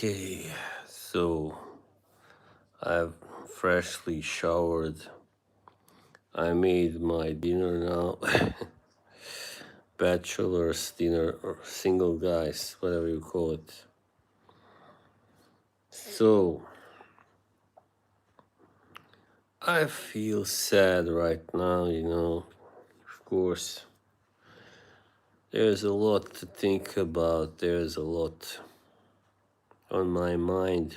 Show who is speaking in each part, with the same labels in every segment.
Speaker 1: Okay, so I've freshly showered. I made my dinner now. Bachelor's dinner or single guys, whatever you call it. So I feel sad right now, Of course, there's a lot to think about, there's a lot on my mind.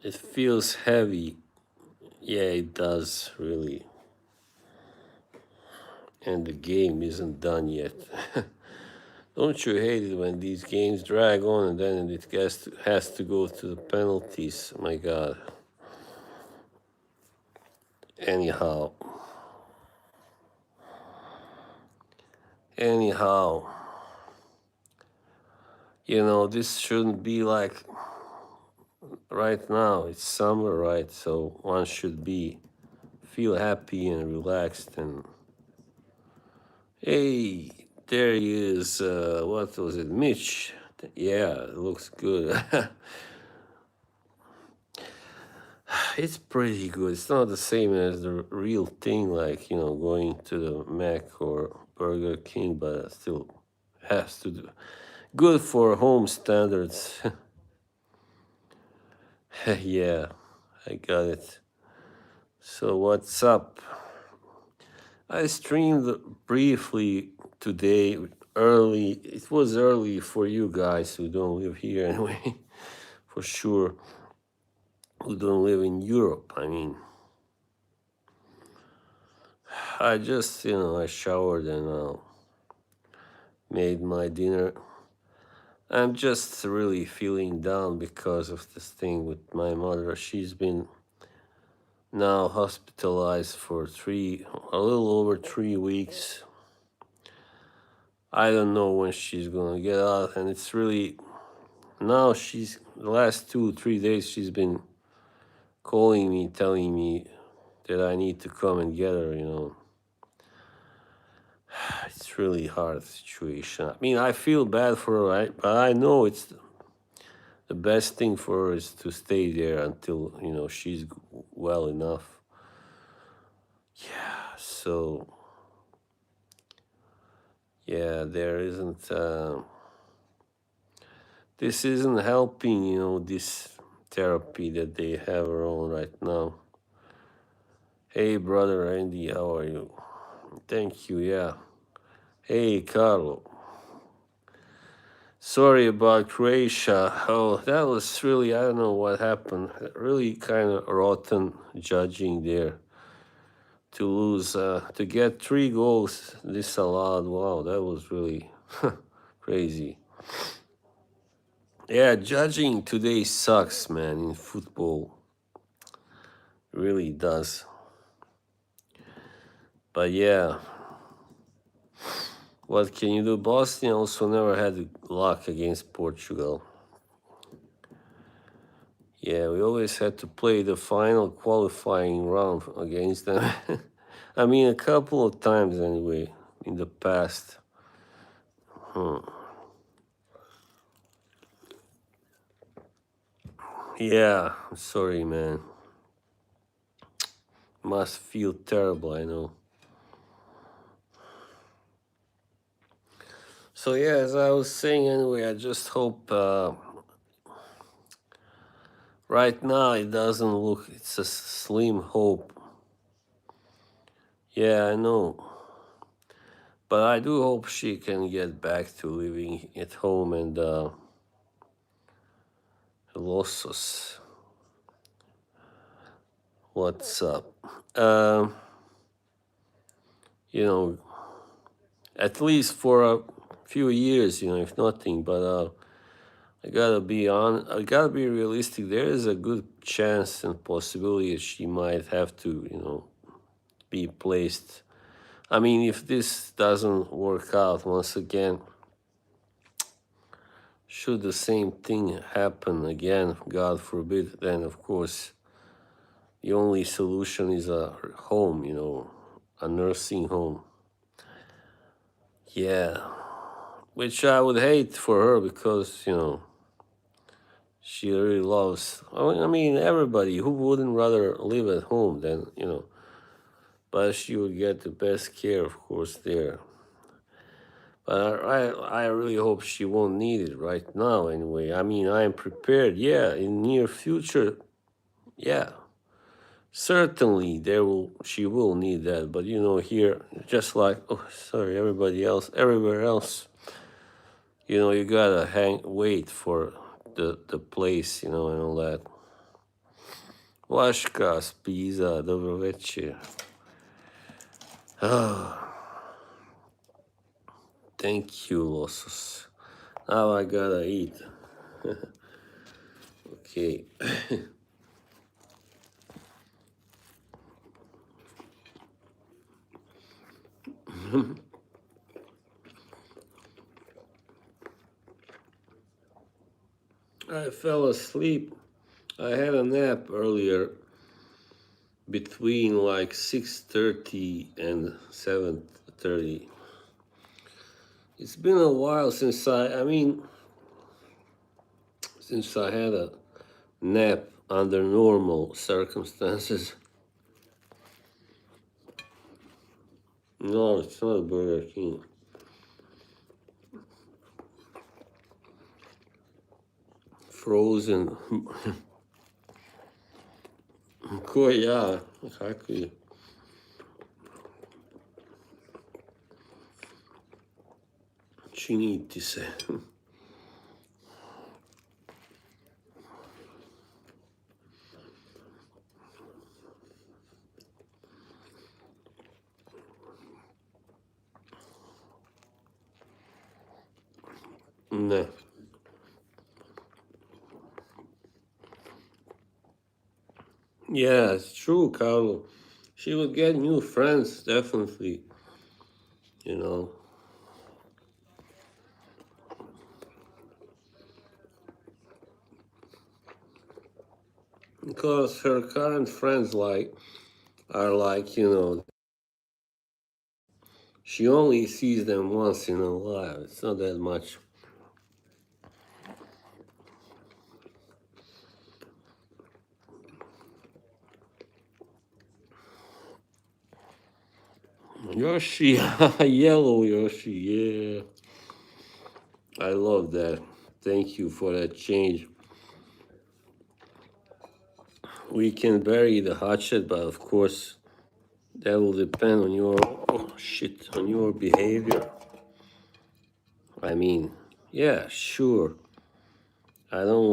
Speaker 1: It feels heavy. Yeah, it does, really. And the game isn't done yet. Don't you hate it when these games drag on and then it has to go to the penalties? My God. Anyhow, anyhow, this shouldn't be like right now. It's summer, right? So one should feel happy and relaxed. And hey, there he is. What was it, Mitch? Yeah, it looks good. It's pretty good. It's not the same as the real thing, like, going to the Mac or Burger King, but it still has to do. Good for home standards. Yeah, I got it. So, what's up? I streamed briefly today, early. It was early for you guys who don't live here anyway, for sure, who don't live in Europe. I mean, I just, I showered and made my dinner. I'm just really feeling down because of this thing with my mother. She's been now hospitalized for a little over 3 weeks. I don't know when she's gonna get out, and it's really now the last 2 3 days she's been calling me, telling me that I need to come and get her. It's really hard situation. I mean, I feel bad for her, right? But I know it's the best thing for her is to stay there until she's well enough. Yeah. So yeah, there isn't. This isn't helping. This therapy that they have her on right now. Hey, brother Andy, how are you? Thank you. Yeah. Hey, Carlo. Sorry about Croatia. Oh, that was really, I don't know what happened. Really kind of rotten judging there. To lose, to get 3 goals disallowed. Wow, that was really crazy. Yeah, judging today sucks, man, in football. It really does. But yeah, what can you do? Boston also never had luck against Portugal. Yeah, we always had to play the final qualifying round against them. I mean, a couple of times anyway, in the past. Yeah, I'm sorry, man. Must feel terrible, I know. So yeah, as I was saying anyway, I just hope right now it doesn't look, it's a slim hope. Yeah, I know. But I do hope she can get back to living at home and Lossos. What's up? Um, you know, at least for a few years, if nothing, but I gotta be realistic. There is a good chance and possibility that she might have to, be placed. I mean, if this doesn't work out once again, should the same thing happen again, God forbid, then of course the only solution is a home, a nursing home. Yeah, which I would hate for her because, she really loves. I mean, everybody who wouldn't rather live at home than, but she would get the best care, of course, there. But I really hope she won't need it right now anyway. I mean, I am prepared. Yeah, in near future, yeah. Certainly she will need that. But here, just like, oh sorry, everywhere else, you gotta wait for the place, and all that. Vaška Spiza, dobro večer. Thank you, Losos. Now I gotta eat. Okay. I fell asleep. I had a nap earlier between like 6:30 and 7:30. It's been a while since since I had a nap under normal circumstances. No, it's not Burger King. Frozen. Ko ja, kakvi. Činiti se. Ne. Yeah, it's true, Carlo. She would get new friends, definitely. Because her current friends are like, she only sees them once in a while. It's not that much. Yoshi, yellow Yoshi, yeah. I love that. Thank you for that change. We can bury the hatchet, but of course, that will depend on on your behavior. I mean, yeah, sure. I don't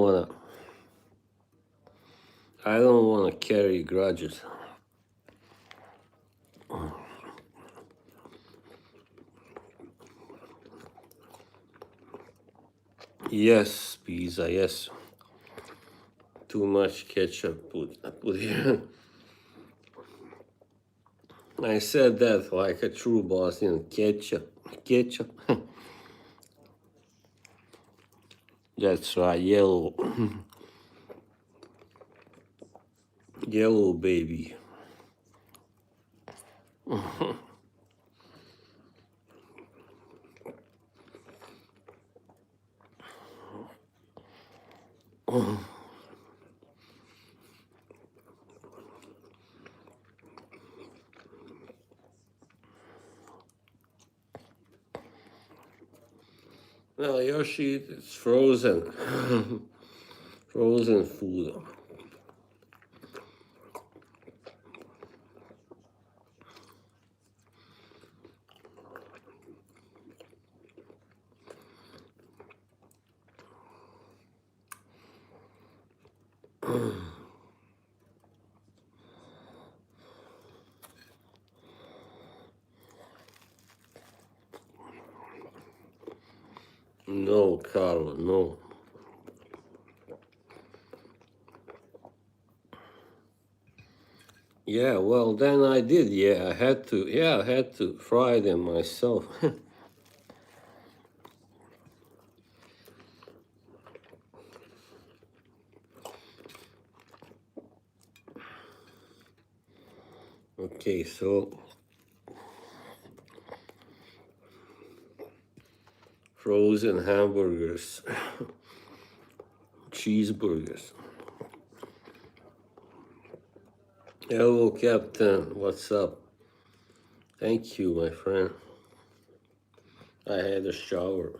Speaker 1: wanna carry grudges. Yes, pizza, yes. Too much ketchup put here. I said that like a true Bosnian. Ketchup. That's right, yellow. Yellow baby. Well, Yoshi, it's frozen. Frozen food. No, Carlo, no. Yeah, well, then I did. Yeah, I had to. Yeah, I had to fry them myself. Okay, so frozen hamburgers, cheeseburgers. Hello, Captain. What's up? Thank you, my friend. I had a shower.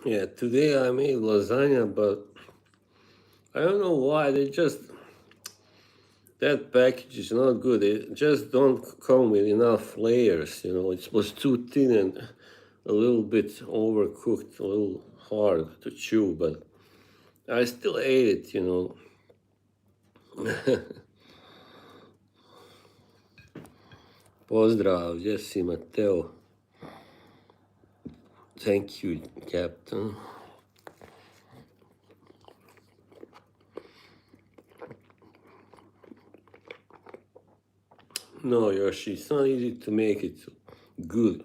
Speaker 1: Yeah, today I made lasagna, but I don't know why. That package is not good. It just don't come with enough layers. It was too thin and a little bit overcooked, a little hard to chew, but I still ate it. Pozdrav, Jesse Mateo. Thank you, Captain. No, Yoshi, it's not easy to make it good.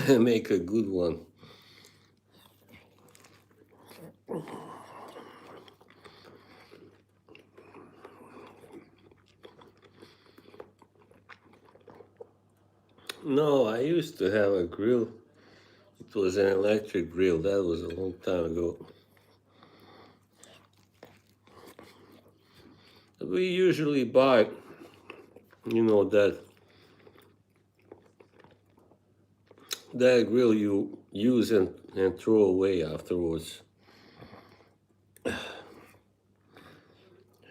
Speaker 1: Make a good one. No, I used to have a grill. It was an electric grill. That was a long time ago. We usually buy, that grill you use and throw away afterwards.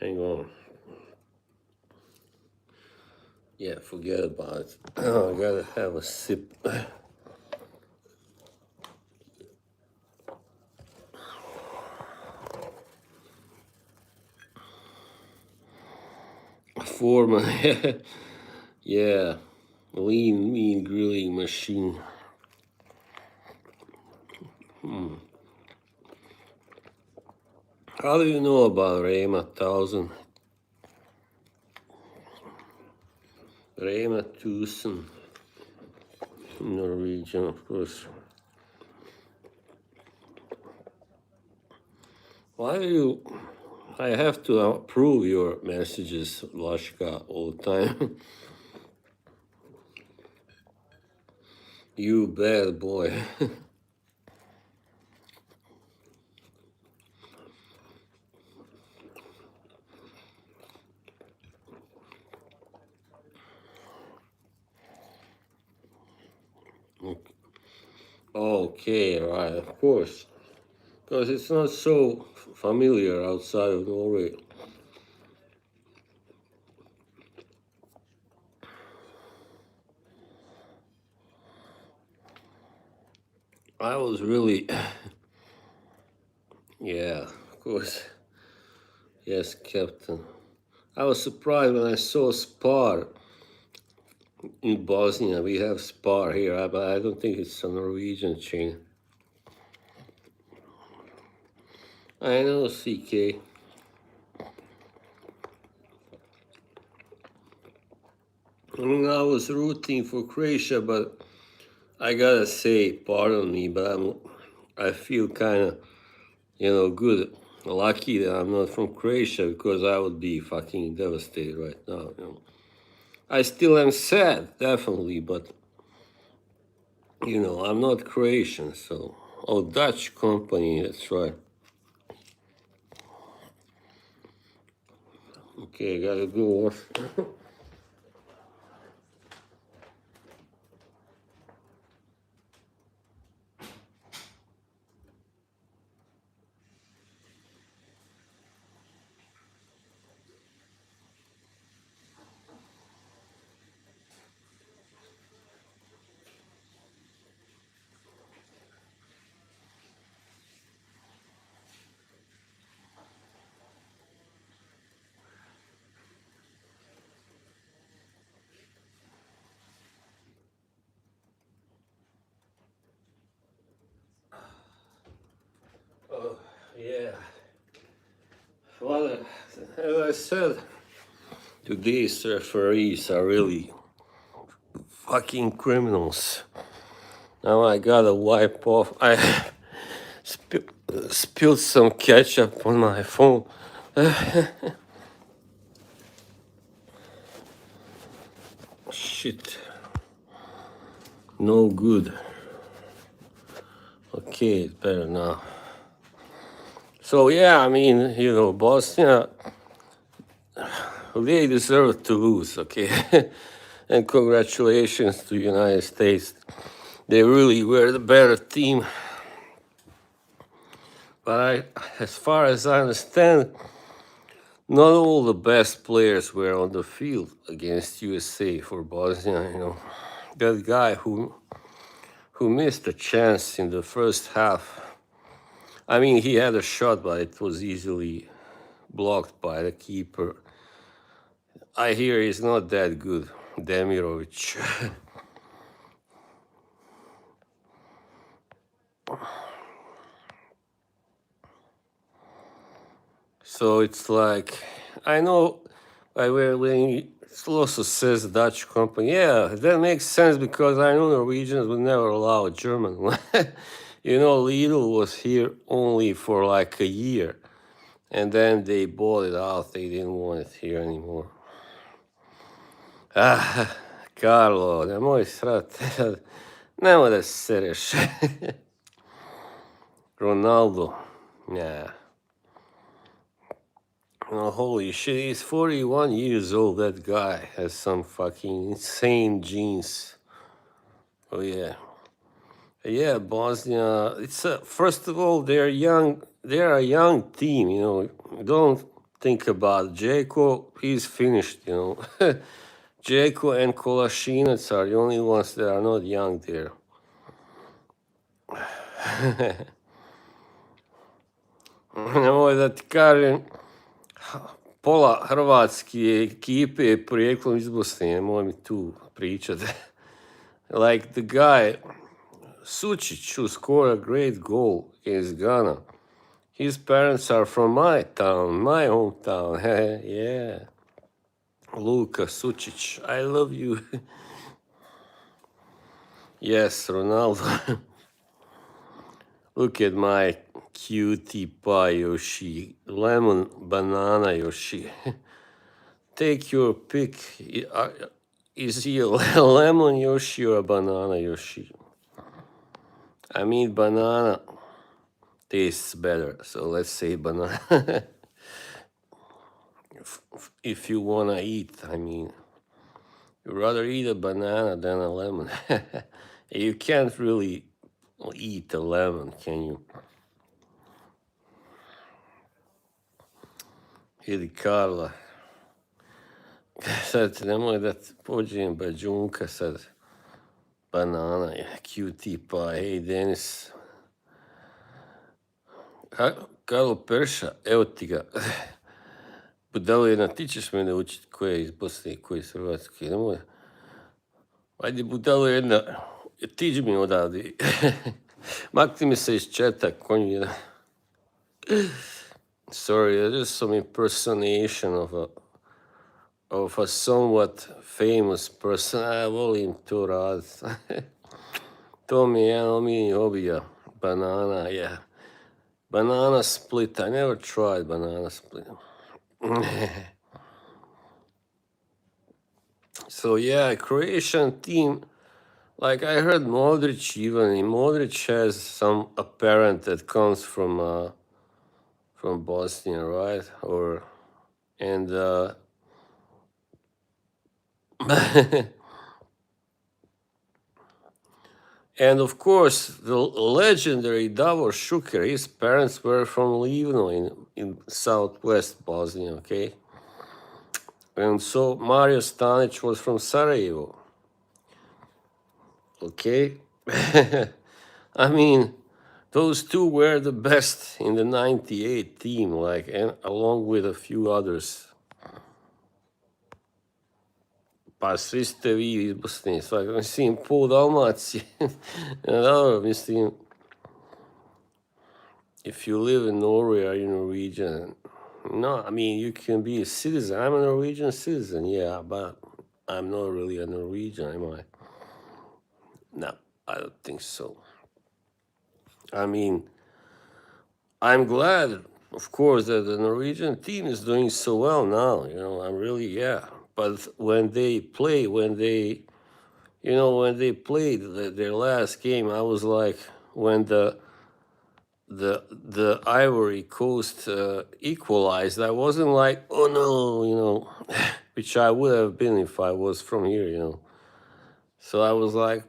Speaker 1: Hang on. Yeah, forget about it. I gotta have a sip. For my, yeah, lean mean grilling machine. How do you know about Rema 1000? Rema 1000 in Norwegian, of course. Why do you? I have to approve your messages, Lashka, all the time. You bad boy. Okay, right, of course. Because it's not so familiar outside of Norway. I was really, yeah, of course. Yes, Captain. I was surprised when I saw Spar in Bosnia. We have Spar here, but I don't think it's a Norwegian chain. I know, CK. I was rooting for Croatia, but I gotta say, pardon me, but I feel kind of, good, lucky that I'm not from Croatia because I would be fucking devastated right now. I still am sad, definitely, but I'm not Croatian, so Dutch company, that's right. Okay, gotta go off. Oh, yeah. Well, as I said, today's referees are really fucking criminals. Now I gotta wipe off. I spilled some ketchup on my phone. Shit. No good. Okay, it's better now. So yeah, I mean, Bosnia, they deserve to lose, okay? And congratulations to the United States. They really were the better team. But as far as I understand, not all the best players were on the field against USA for Bosnia. That guy who missed a chance in the first half. I mean, he had a shot, but it was easily blocked by the keeper. I hear he's not that good, Demirovic. So it's like, I know, when it also says Dutch company, yeah, that makes sense because I know Norwegians would never allow a German. Lidl was here only for like a year, and then they bought it out. They didn't want it here anymore. Ah, Carlo, nemoj srati. Nemoj da se sereš. Ronaldo, yeah. Oh, holy shit, he's 41 years old. That guy has some fucking insane genes. Oh, yeah. Yeah, Bosnia. It's first of all, they're young. They're a young team. Don't think about Jeko. He's finished. Jeko and Kolasinac are the only ones that are not young there. Nemoj da ti kažem, pola hrvatske ekipe je porijeklom iz Bosne. Nemoj mi tu pričati. Like the guy Sučić, who scored a great goal against Ghana. His parents are from my town, my hometown. Yeah. Luka Sučić, I love you. Yes, Ronaldo. Look at my cutie pie Yoshi. Lemon banana Yoshi. Take your pick. Is he a lemon Yoshi or a banana Yoshi? I mean, banana tastes better, so let's say banana. If you want to eat, I mean, you'd rather eat a banana than a lemon. You can't really eat a lemon, can you? Ili Karla. Sad nemoj da pođem bađunka sad. Banana, cutie pie. Hey, Denis. Karlo Perša, evo ti ga. Budalo jedna, ti ćeš mene učiti ko je iz Bosne i ko je iz Hrvatske. Nemoj. Ajde, budalo jedna, tiđi mi odavde. Makni mi se iz četa, konju jedan. Sorry, that is some impersonation of a somewhat famous person. I volim to raditi. To mi je jedan omiljeni hobija. Banana, yeah. Banana split. I never tried banana split. So yeah, Croatian team. Like I heard Modric even. Modric has some a parent that comes from Bosnia, right? And and of course the legendary Davor Šuker. His parents were from Livno in southwest Bosnia. Okay. And so Mario Stanic was from Sarajevo. Okay. I mean, those two were the best in the 98 team, and along with a few others. Pa svi ste vi iz Bosne, mislim, pol Dalmacije. Dobro, mislim, if you live in Norway, are you Norwegian? No, I mean, you can be a citizen. I'm a Norwegian citizen, yeah, but I'm not really a Norwegian, am I? No. I don't think so. I mean, I'm glad, of course, that the Norwegian team is doing so well now. I'm really, yeah. But when they play, when they played their last game, I was like, when the Ivory Coast equalized, I wasn't like, oh no, which I would have been if I was from here. So I was like,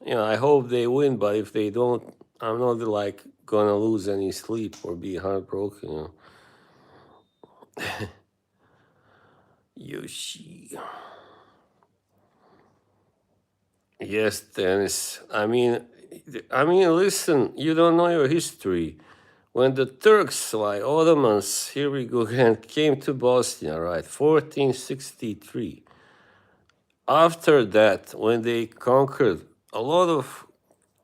Speaker 1: I hope they win, but if they don't, I'm not like gonna lose any sleep or be heartbroken. Yoshi. Yes, Dennis. Listen, you don't know your history. When the Turks, like Ottomans, here we go again, came to Bosnia, right, 1463. After that, when they conquered, a lot of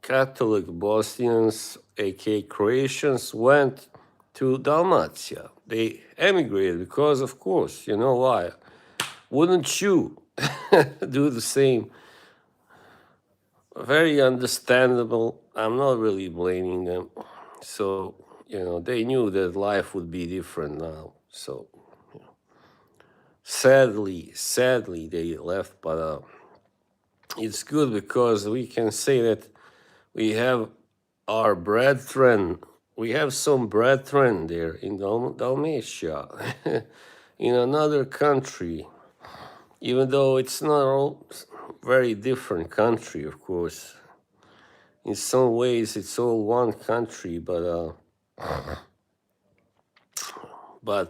Speaker 1: Catholic Bosnians, aka Croatians, went to Dalmatia. They emigrated because, of course, you know why? Wouldn't you do the same? Very understandable. I'm not really blaming them. So, they knew that life would be different now. So, sadly, they left. But it's good because we can say that we have our brethren. We have some brethren there in Dalmatia, in another country, even though it's not all very different country, of course. In some ways, it's all one country, but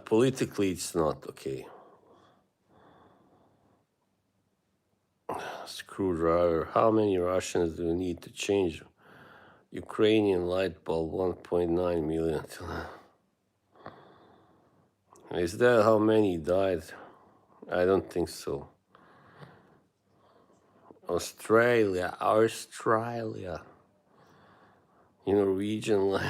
Speaker 1: politically, it's not okay. Screwdriver. How many Russians do we need to change Ukrainian light bulb? 1.9 million. Is that how many died? I don't think so. Australia. Norwegian.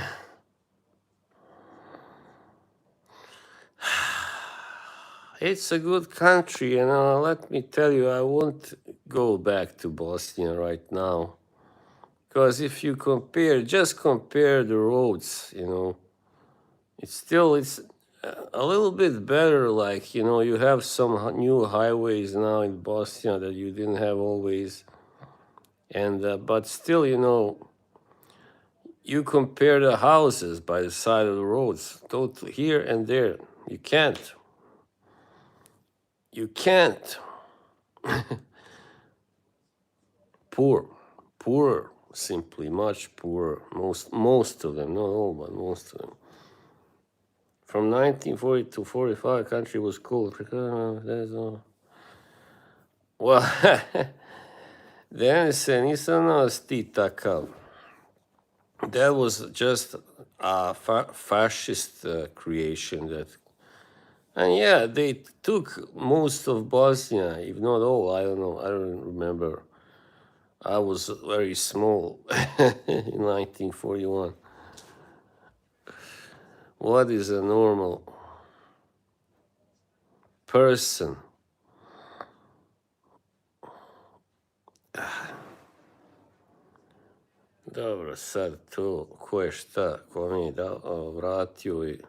Speaker 1: It's a good country, let me tell you, I won't go back to Bosnia right now. Because if you just compare the roads, it's a little bit better. Like, you have some new highways now in Bosnia that you didn't have always. And, but still, you compare the houses by the side of the roads, totally here and there. You can't. Poorer, simply much poorer. Most of them, not all, but most of them. From 1940 to 45, country was called. Well, then se nisam nas ti takav. That was just a fascist creation and yeah, they took most of Bosnia, if not all. I don't know. I don't remember. I was very small in 1941. What is a normal person? Dobro, sad to, ko je šta, ko mi je vratio i...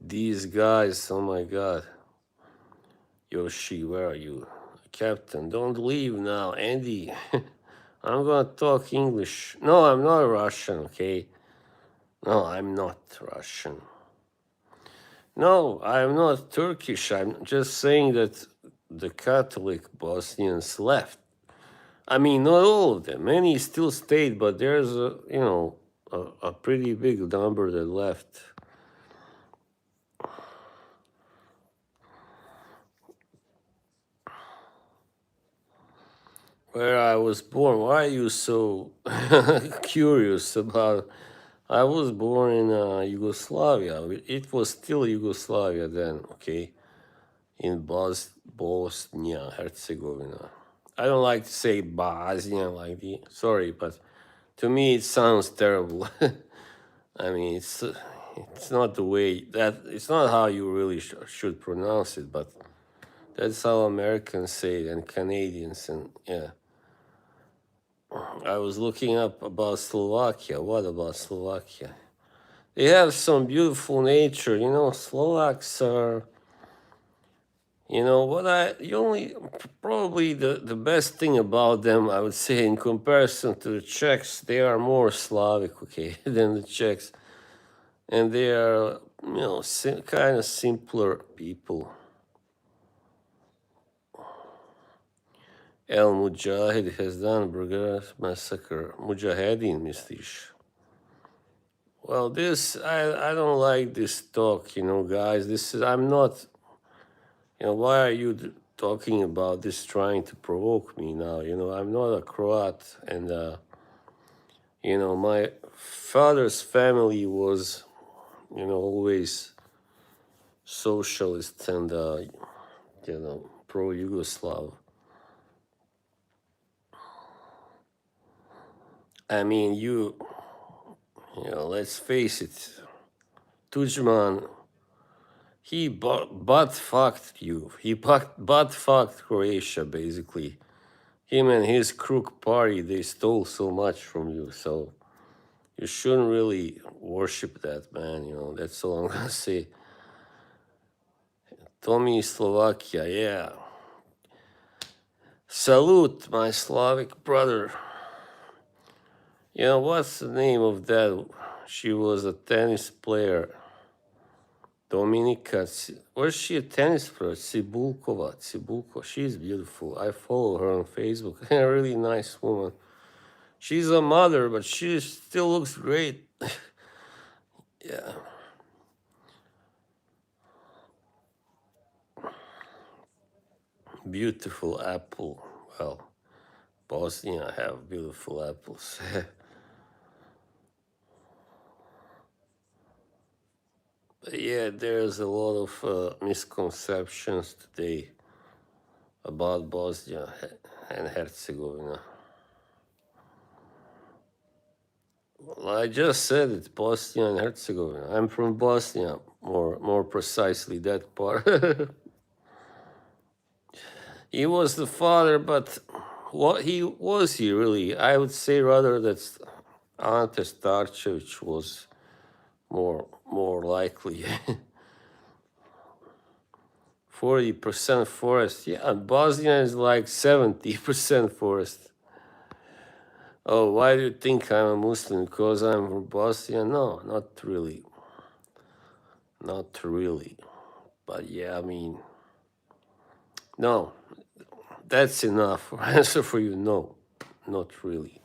Speaker 1: These guys, oh my God. Yoshi, where are you? Captain, don't leave now, Andy. I'm gonna talk English. No, I'm not Russian, okay? No, I'm not Russian. No, I'm not Turkish. I'm just saying that the Catholic Bosnians left. I mean, not all of them. Many still stayed, but there's a pretty big number that left. Where I was born. Why are you so curious about? I was born in Yugoslavia. It was still Yugoslavia then, okay? In Bosnia, Herzegovina. I don't like to say Bosnia like sorry, but to me it sounds terrible. I mean, It's not the way that, it's not how you really should pronounce it, but that's how Americans say it, and Canadians, and yeah. I was looking up about Slovakia. What about Slovakia? They have some beautiful nature. You know, Slovaks are, you know, probably the best thing about them, I would say, in comparison to the Czechs, they are more Slavic, okay, than the Czechs. And they are, you know, kind of simpler people. El Mujahid has done Burgas massacre. Mujahedin, misliš? Well, I don't like this talk, you know, guys. I'm not, you know, why are you talking about this, trying to provoke me now? You know, I'm not a Croat, and, you know, my father's family was, you know, always socialist and, you know, pro-Yugoslav. I mean, you know, let's face it, Tudjman, he butt fucked you. He butt fucked Croatia, basically. Him and his crook party, they stole so much from you. So you shouldn't really worship that man, you know. That's all I'm gonna say. Tommy, Slovakia, yeah. Salute, my Slavic brother. You know, what's the name of that? She was a tennis player. Dominika, was she a tennis player? Cibulkova. She's beautiful. I follow her on Facebook. A really nice woman. She's a mother, but she still looks great. Yeah. Beautiful apple. Well, Bosnia have beautiful apples. But yeah, there's a lot of misconceptions today about Bosnia and Herzegovina. Well, I just said it, Bosnia and Herzegovina. I'm from Bosnia, more precisely that part. He was the father, but what he was he really? I would say rather that Ante Starčević was more likely. 40% forest. Yeah, Bosnia is like 70% forest. Oh, why do you think I'm a Muslim? Because I'm from Bosnia? No, not really. Not really. But yeah, I mean, no, that's enough. Answer for you, no, not really.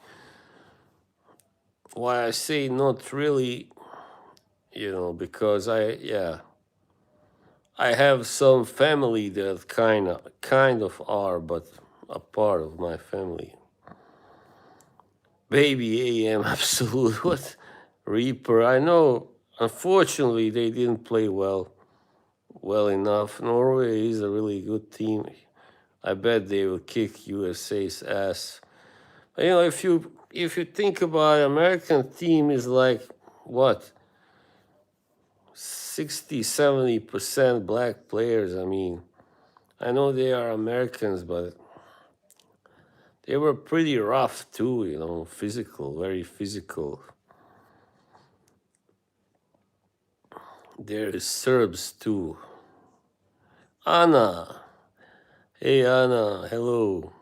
Speaker 1: Why I say not really, you know, because I have some family that kind of are, but a part of my family. Baby AM, absolute. What? Reaper, I know, unfortunately, they didn't play well enough. Norway is a really good team. I bet they will kick USA's ass. But, you know, if you think about it, American team is like, what, 60-70% black players. I mean, I know they are Americans, but they were pretty rough too, you know, physical, very physical. There is Serbs too. Anna. Hey Anna, hello.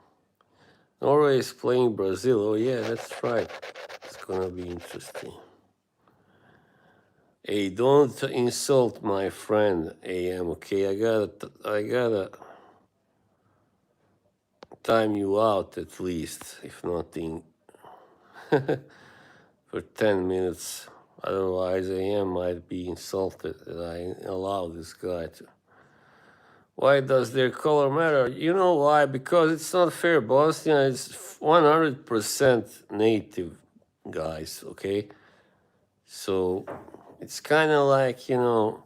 Speaker 1: Norway is playing Brazil. Oh yeah, that's right. It's gonna be interesting. Hey, don't insult my friend AM, okay? I gotta time you out at least, if nothing, for 10 minutes. Otherwise, AM might be insulted that I allow this guy to. Why does their color matter? You know why? Because it's not fair. Bosnia is 100% native guys, okay? So it's kind of like, you know,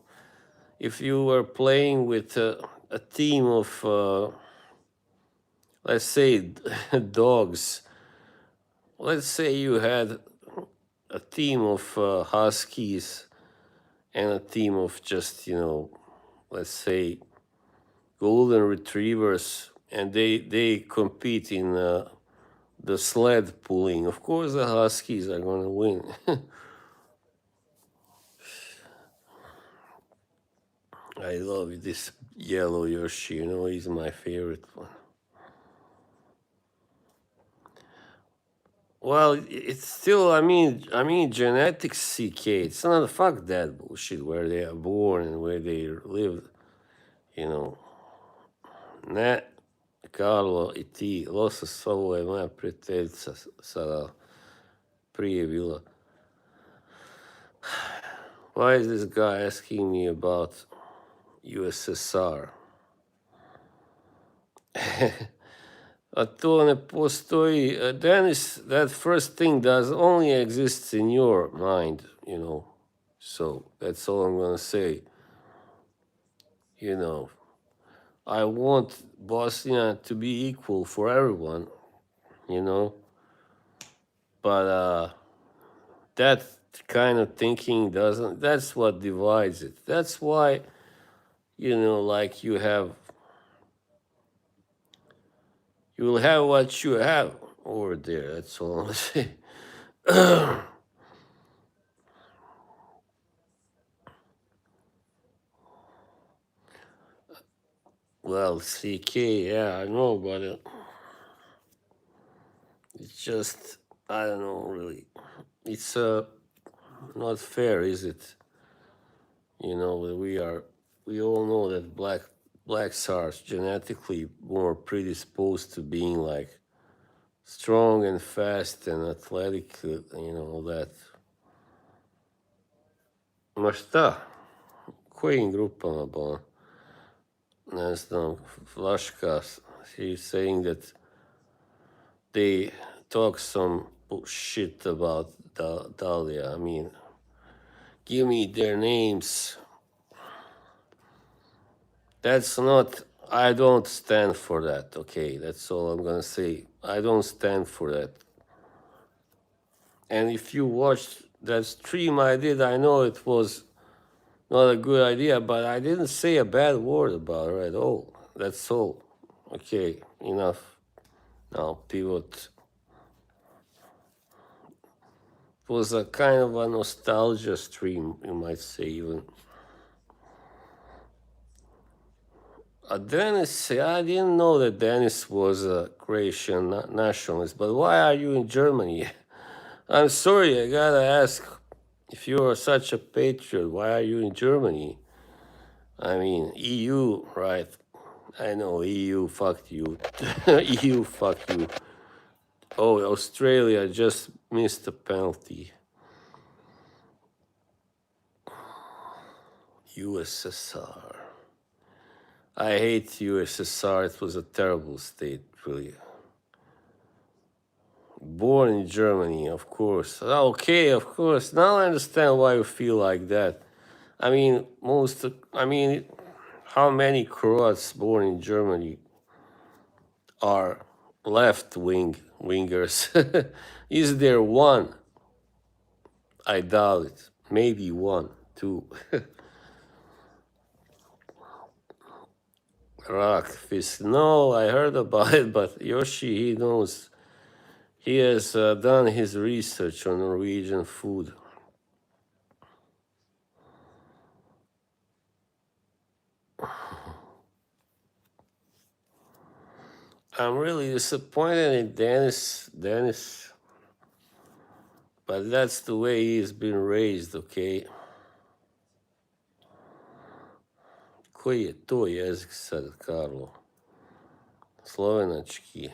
Speaker 1: if you were playing with a team of, let's say, dogs. Let's say you had a team of Huskies and a team of just, let's say, golden retrievers, and they compete in the sled pulling. Of course, the Huskies are going to win. I love this yellow Yoshi. He's my favorite one. Well, it's still, genetics, CK. It's not, fuck that bullshit where they are born and where they live. Ne, Karlo i ti, Losas, ovo je moja prijateljica sada prije bila. Why is this guy asking me about USSR? A to ne postoji. Dennis, that first thing does only exists in your mind, So that's all I'm gonna say. I want Bosnia to be equal for everyone, but that kind of thinking doesn't. That's what divides it. That's why, like you will have what you have over there. That's all I'm saying. Well, CK, yeah, I know, but it's just, I don't know, really. It's not fair, is it? We all know that blacks are genetically more predisposed to being like strong and fast and athletic, all that. Ma šta? Kojim grupama, bon? Ne znam, Flaška, he's saying that they talk some shit about Dahlia. Give me their names. That's not, I don't stand for that, okay? That's all I'm gonna say. I don't stand for that. And if you watched that stream I did, I know it was not a good idea, but I didn't say a bad word about her at all. That's all. Okay, enough. Now, pivot. It was a kind of a nostalgia stream, you might say, even. Dennis, I didn't know that Dennis was a Croatian nationalist, but why are you in Germany? I'm sorry, I gotta ask, if you are such a patriot, why are you in Germany? EU, right? I know, EU, fuck you. EU, fuck you. Oh, Australia just missed a penalty. USSR. I hate USSR. It was a terrible state, really. Born in Germany, of course. Okay, of course. Now I understand why you feel like that. How many Croats born in Germany are wingers? Is there one? I doubt it. Maybe one, two. Rockfish. No, I heard about it, but Yoshi, he knows. He has done his research on Norwegian food. I'm really disappointed in Dennis, but that's the way he's been raised, okay? Koji je to jezik sad, Karlo? Slovenački.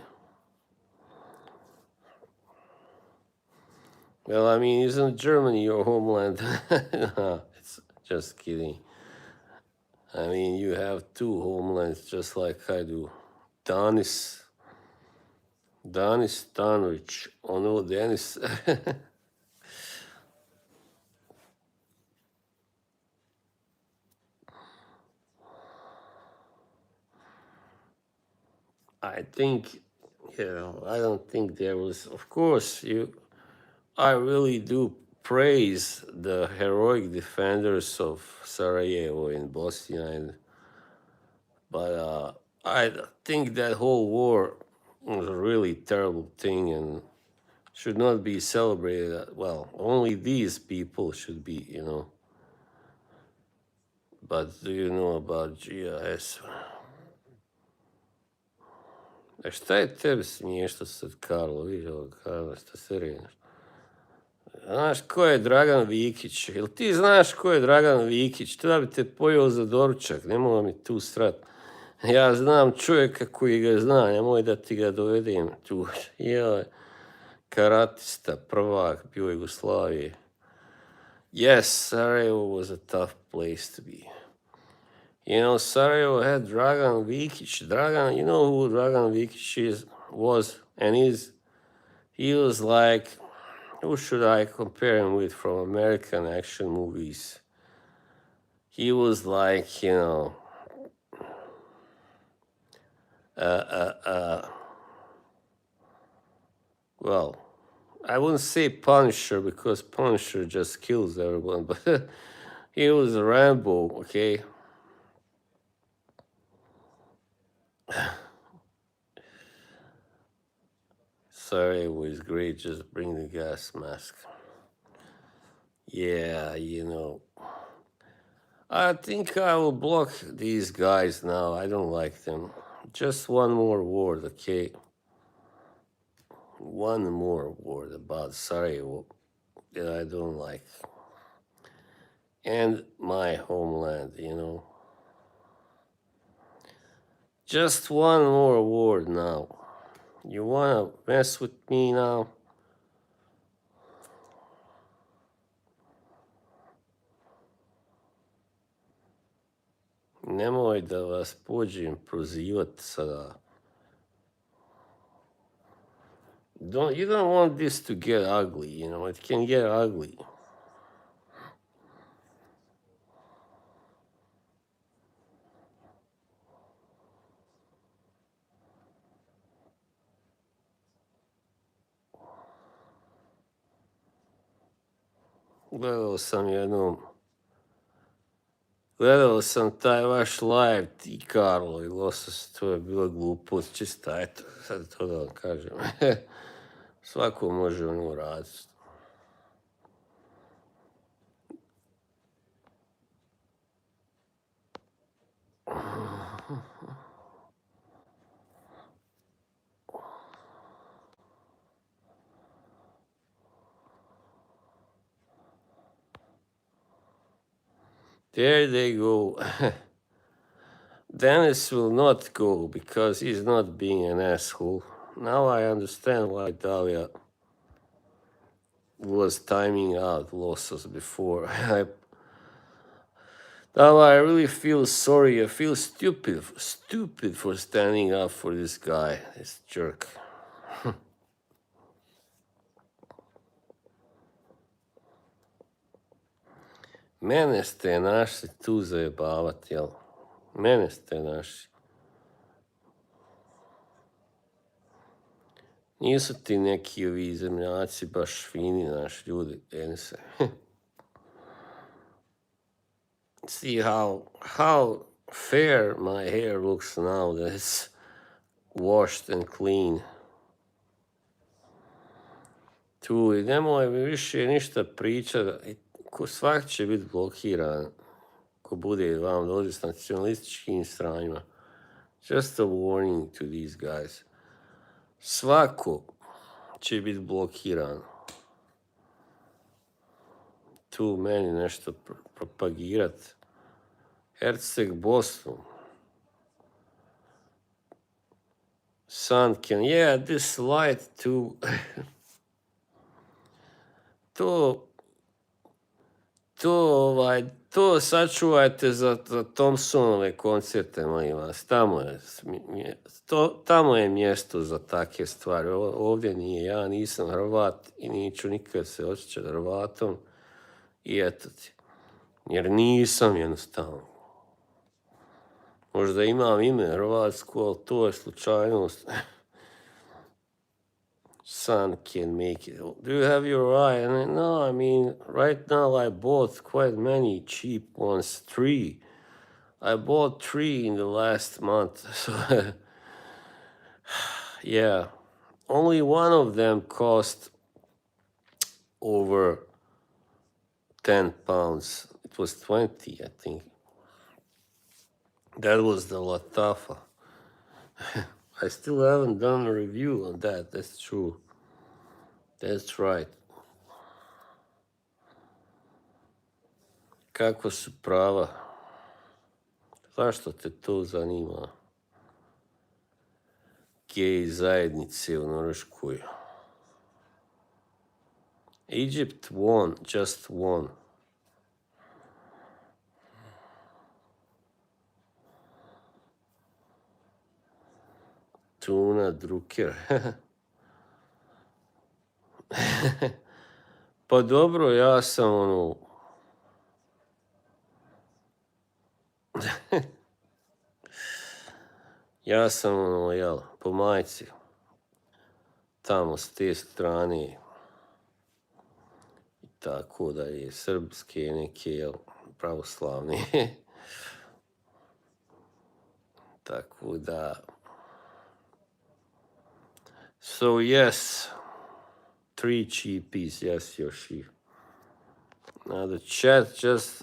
Speaker 1: Well, isn't Germany your homeland? No, it's just kidding. You have two homelands just like I do. Danis Stanovic. Oh no, Dennis. I think, I don't think there was, of course, I really do praise the heroic defenders of Sarajevo in Bosnia, but I think that whole war was a really terrible thing and should not be celebrated. Well, only these people should be, But do you know about GIS? A šta je tebi smiješno sad, Karlo? Vidi ovo, Karlo, šta se rineš? Znaš ko je Dragan Vikić? Jel ti znaš ko je Dragan Vikić? To bi te pojeo za doručak, nemoj mi tu srat. Ja znam čovjeka koji ga zna, nemoj da ti ga dovedem tu. Jel, karatista, prvak bio Jugoslavije. Yes, Sarajevo was a tough place to be. Sarajevo had Dragan Vikić. Dragan, you know who Dragan Vikić was and is? He was like, who should I compare him with from American action movies? He was like, well, I wouldn't say Punisher because Punisher just kills everyone, but he was a Rambo, okay? Sarajevo is great, just bring the gas mask. Yeah, I think I will block these guys now. I don't like them. Just one more word, okay? One more word about Sarajevo that I don't like. And my homeland, Just one more word now. You wanna mess with me now? Nemoj da vas pođem prozivat sada. You don't want this to get ugly, it can get ugly. Gledao sam taj vaš live, ti Karlo i Losos, to je bila glupost, čista, eto, sad to da vam kažem. Svako može raditi. There they go. Dennis will not go because he's not being an asshole. Now I understand why Dalia was timing out losses before. Now I really feel sorry. I feel stupid for standing up for this guy, this jerk. Mene ste našli tu zajebavati, jel? Mene ste našli. Nisu ti neki ovi zemljaci baš fini, naši ljudi, Denise. See how fair my hair looks now that it's washed and clean. Tu i nemoj mi više ništa pričati. Svak će biti blokiran ko bude vam dođe s nacionalističkim stranjima. Just a warning to these guys. Svako će biti blokiran. Tu meni nešto propagirat. Herceg Bosnu. Sunken. Yeah, this light too. To sačuvajte za Thompsonove koncerte, molim vas. Tamo je mjesto za takve stvari. Ovdje nije. Ja nisam Hrvat i neću nikad se osjećati Hrvatom. I eto ti. Jer nisam jednostavno. Možda imam ime hrvatsko, ali to je slučajnost. son can make it. Do you have your eye? And no, I mean, right now I bought quite many cheap ones, 3. I bought 3 in the last month. So, yeah, only one of them cost over 10 pounds. It was 20, I think. That was the Latafa. I still haven't done a review on that. That's true. That's right. Kako su prava? Zašto te to zanima? Gej zajednice u Norveškoj. Egypt won, just won. Tuna Drucker. Pa dobro, ja sam ja sam jel, po majci tamo s te strane i tako da je srpske neke jel, pravoslavne. Tako da. So yes, 3 cheapies, yes, Yoshi. Now the chat just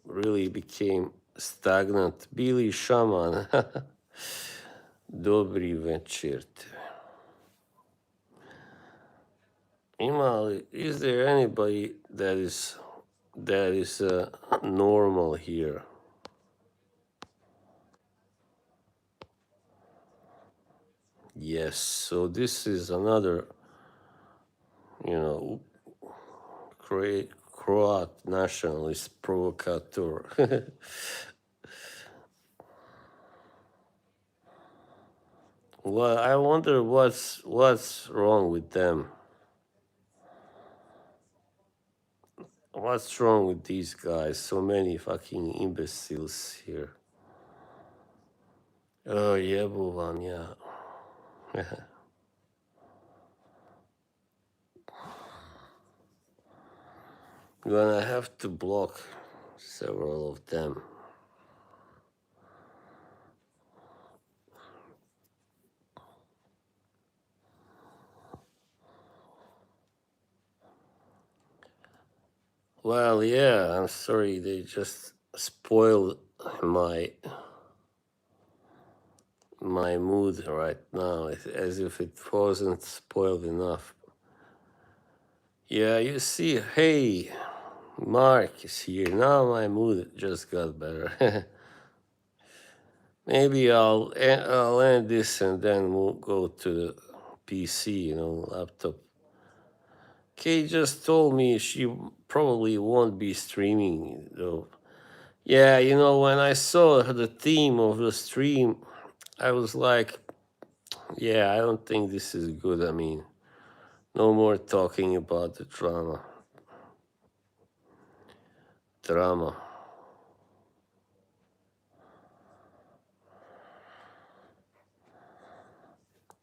Speaker 1: really became stagnant. Bili šaman. Dobri večer. Is there anybody that is normal here? Yes, so this is another, Croat nationalist provocateur. Well, I wonder what's wrong with them. What's wrong with these guys? So many fucking imbeciles here. Oh, jebuvan, yeah. Gonna have to block several of them. Well, yeah, I'm sorry, they just spoiled my mood right now, as if it wasn't spoiled enough. Yeah, you see, hey, Mark is here. Now my mood just got better. Maybe I'll end this and then we'll go to the PC, laptop. Kay just told me she probably won't be streaming, though. Yeah, when I saw the theme of the stream, I was like, yeah, I don't think this is good. I mean, no more talking about the drama.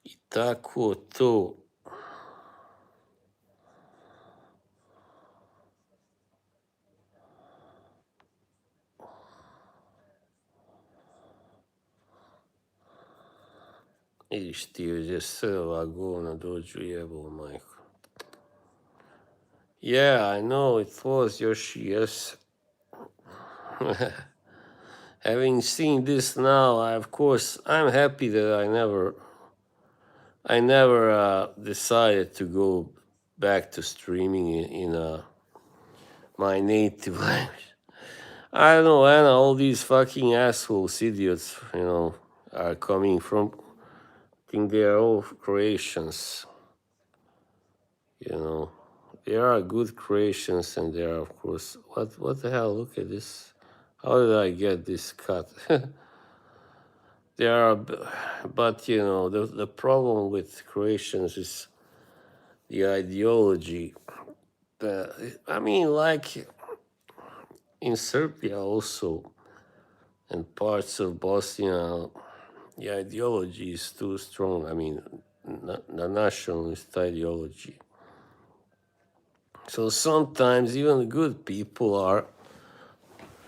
Speaker 1: I tako to. Vidiš ti gdje sve ova govna dođu, jebo majko. Yeah, I know it was Yoshi, yes. Having seen this now, I'm happy that I never decided to go back to streaming in my native language. I don't know, Anna, all these fucking assholes, idiots, are coming from, I think they are all Croatians, There are good Croatians and there are, of course, what the hell, look at this. How did I get this cut? There are, but the problem with Croatians is the ideology. I mean, like in Serbia also, and parts of Bosnia, the ideology is too strong. I mean, the nationalist ideology. So sometimes even good people are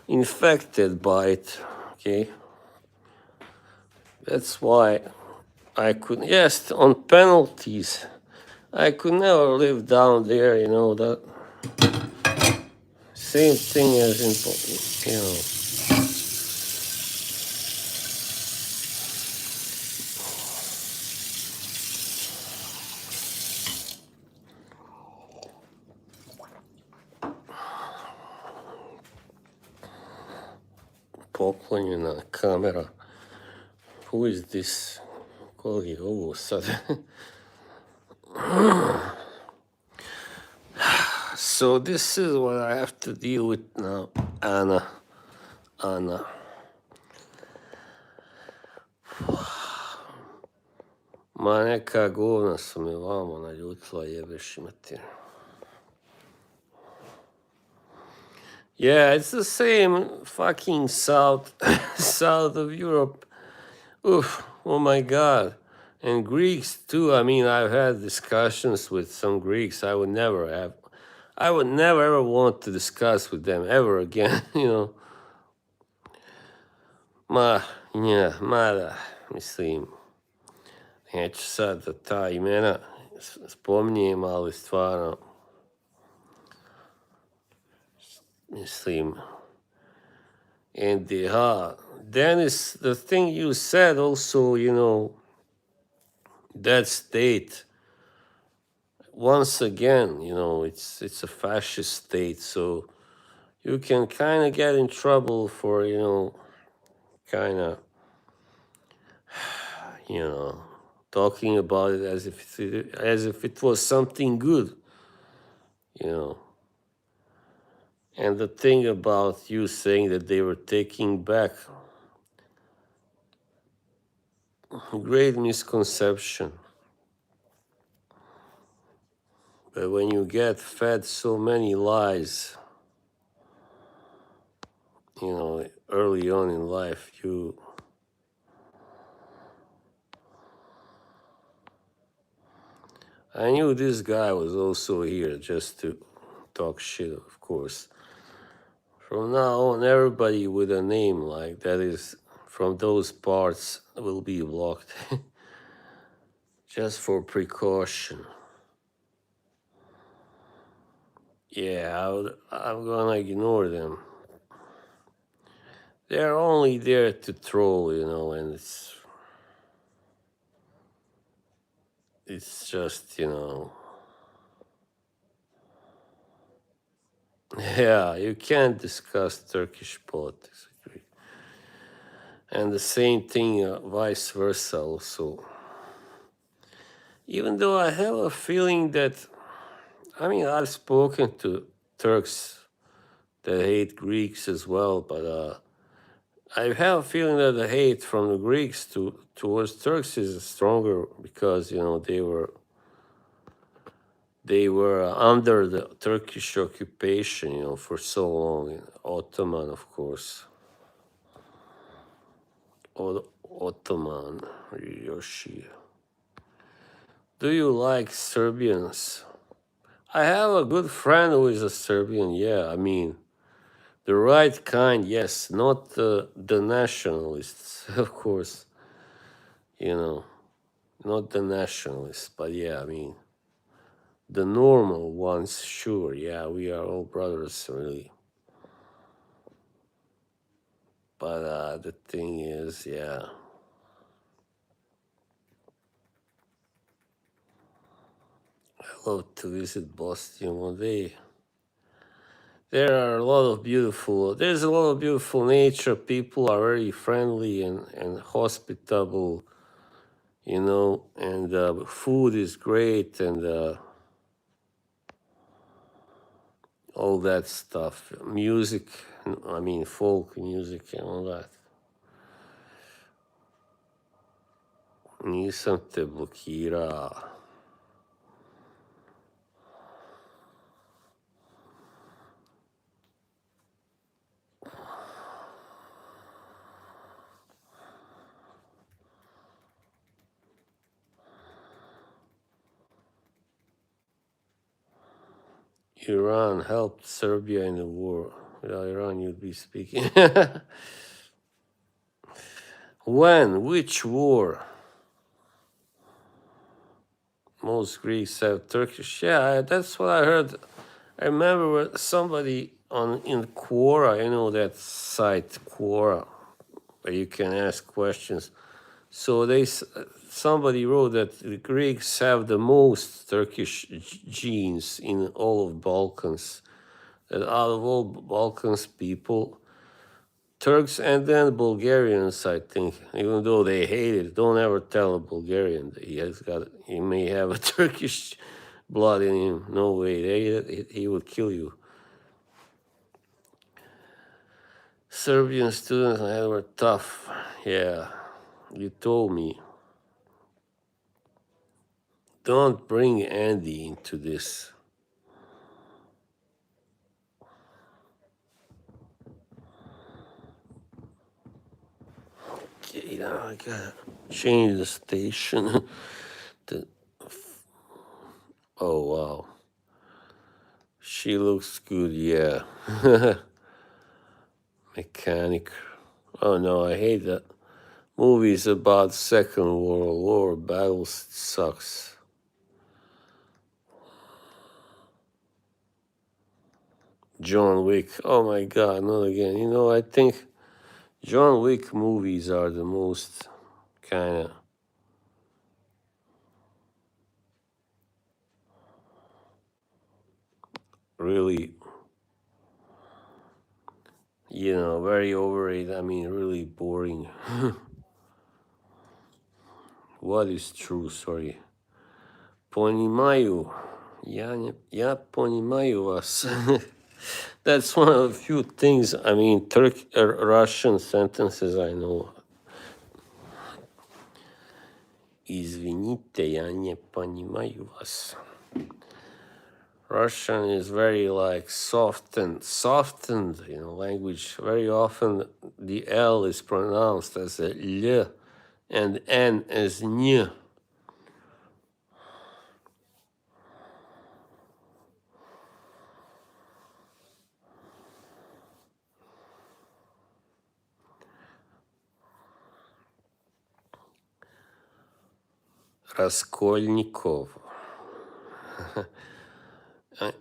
Speaker 1: infected by it, okay? That's why I could, yes, on penalties, I could never live down there, that same thing as in. Poklonjena kamera. Who is this? Ko je ovo sad? So this is what I have to deal with now, Anna. Ma neka govna su me vamo naljutila, jebeš imati. Yeah, it's the same fucking south of Europe. Oof, oh my God. And Greeks too. I mean, I've had discussions with some Greeks. I would never ever want to discuss with them ever again, Mada, mislim, neću sad da ta imena spominjem, ali stvarno, mislim, NDH. Dennis, the thing you said also, that state, once again, it's a fascist state, so you can kind of get in trouble for, kind of, talking about it as if it was something good, And the thing about you saying that they were taking back, great misconception. But when you get fed so many lies, early on in life, I knew this guy was also here just to talk shit, of course. From now on, everybody with a name like that is from those parts will be blocked. Just for precaution. Yeah, I'm gonna ignore them. They're only there to troll, and it's just, yeah, you can't discuss Turkish politics. And the same thing, vice versa also. Even though I have a feeling that, I've spoken to Turks that hate Greeks as well, but I have a feeling that the hate from the Greeks towards Turks is stronger because, they were under the Turkish occupation, for so long, Ottoman, of course. Ottoman, Yoshi. Do you like Serbians? I have a good friend who is a Serbian, yeah. The right kind, yes, not the nationalists, of course. Not the nationalists, but yeah, the normal ones, sure, yeah, we are all brothers, really. But the thing is, yeah. I love to visit Boston one day. There's a lot of beautiful nature. People are very friendly and hospitable, and food is great and all that stuff. Music, folk music and all that. Nisam te blokirao. Iran helped Serbia in the war. Without Iran, you'd be speaking. When? Which war? Most Greeks have Turkish. Yeah, that's what I heard. I remember somebody in Quora, you know that site Quora, where you can ask questions. So somebody wrote that the Greeks have the most Turkish genes in all of Balkans. That out of all Balkans people, Turks and then Bulgarians, I think, even though they hate it, don't ever tell a Bulgarian that he may have a Turkish blood in him. No way, he would kill you. Serbian students were tough. Yeah, you told me. Don't bring Andy into this. Okay, now I gotta change the station. Oh, wow. She looks good, yeah. Mechanic. Oh no, I hate that. Movies about Second World War battles sucks. John Wick. Oh my god, not again. You know, I think John Wick movies are the most kind of really, you know, very overrated. I mean, really boring. What is true? Sorry. Понимаю. Я понимаю вас. That's one of the few things, I mean, Russian sentences I know. Извините, я не понимаю вас. Russian is very like softened, you know, language. Very often the L is pronounced as a L and N as N. Raskolnikov.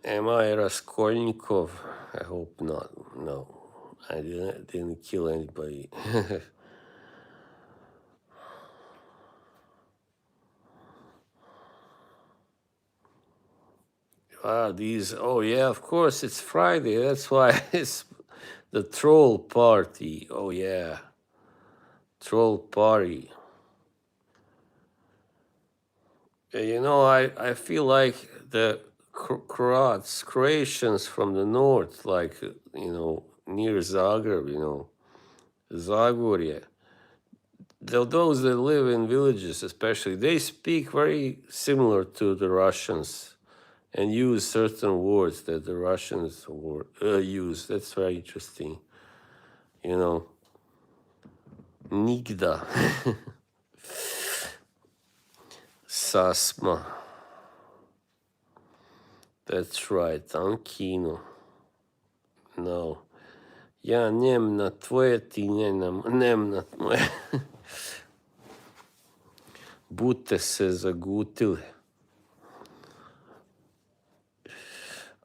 Speaker 1: Am I Raskolnikov? I hope not. No, I didn't kill anybody. Wow, oh yeah, of course, it's Friday. That's why it's the troll party. Oh yeah, troll party. You know, I feel like the Croatians from the north, like, you know, near Zagreb, you know, Zagorje, those that live in villages especially, they speak very similar to the Russians and use certain words that the Russians use. That's very interesting. You know, Nigda, Sasma. That's right, Ankino. No. Ja nem na tvoje, ti nem na moje. Bute se zagutile.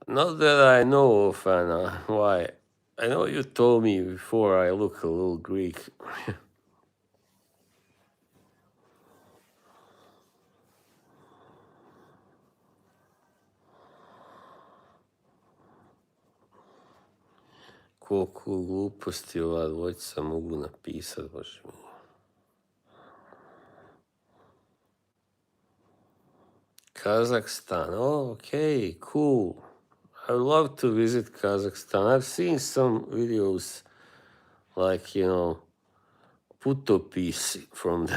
Speaker 1: Not that I know of, Anna. Why? I know you told me before I look a little Greek. Koliko gluposti ova dvojica mogu napisati, bože mi. Kazakhstan. Oh, okay, cool. I would love to visit Kazakhstan. I've seen some videos, like, you know, putopis from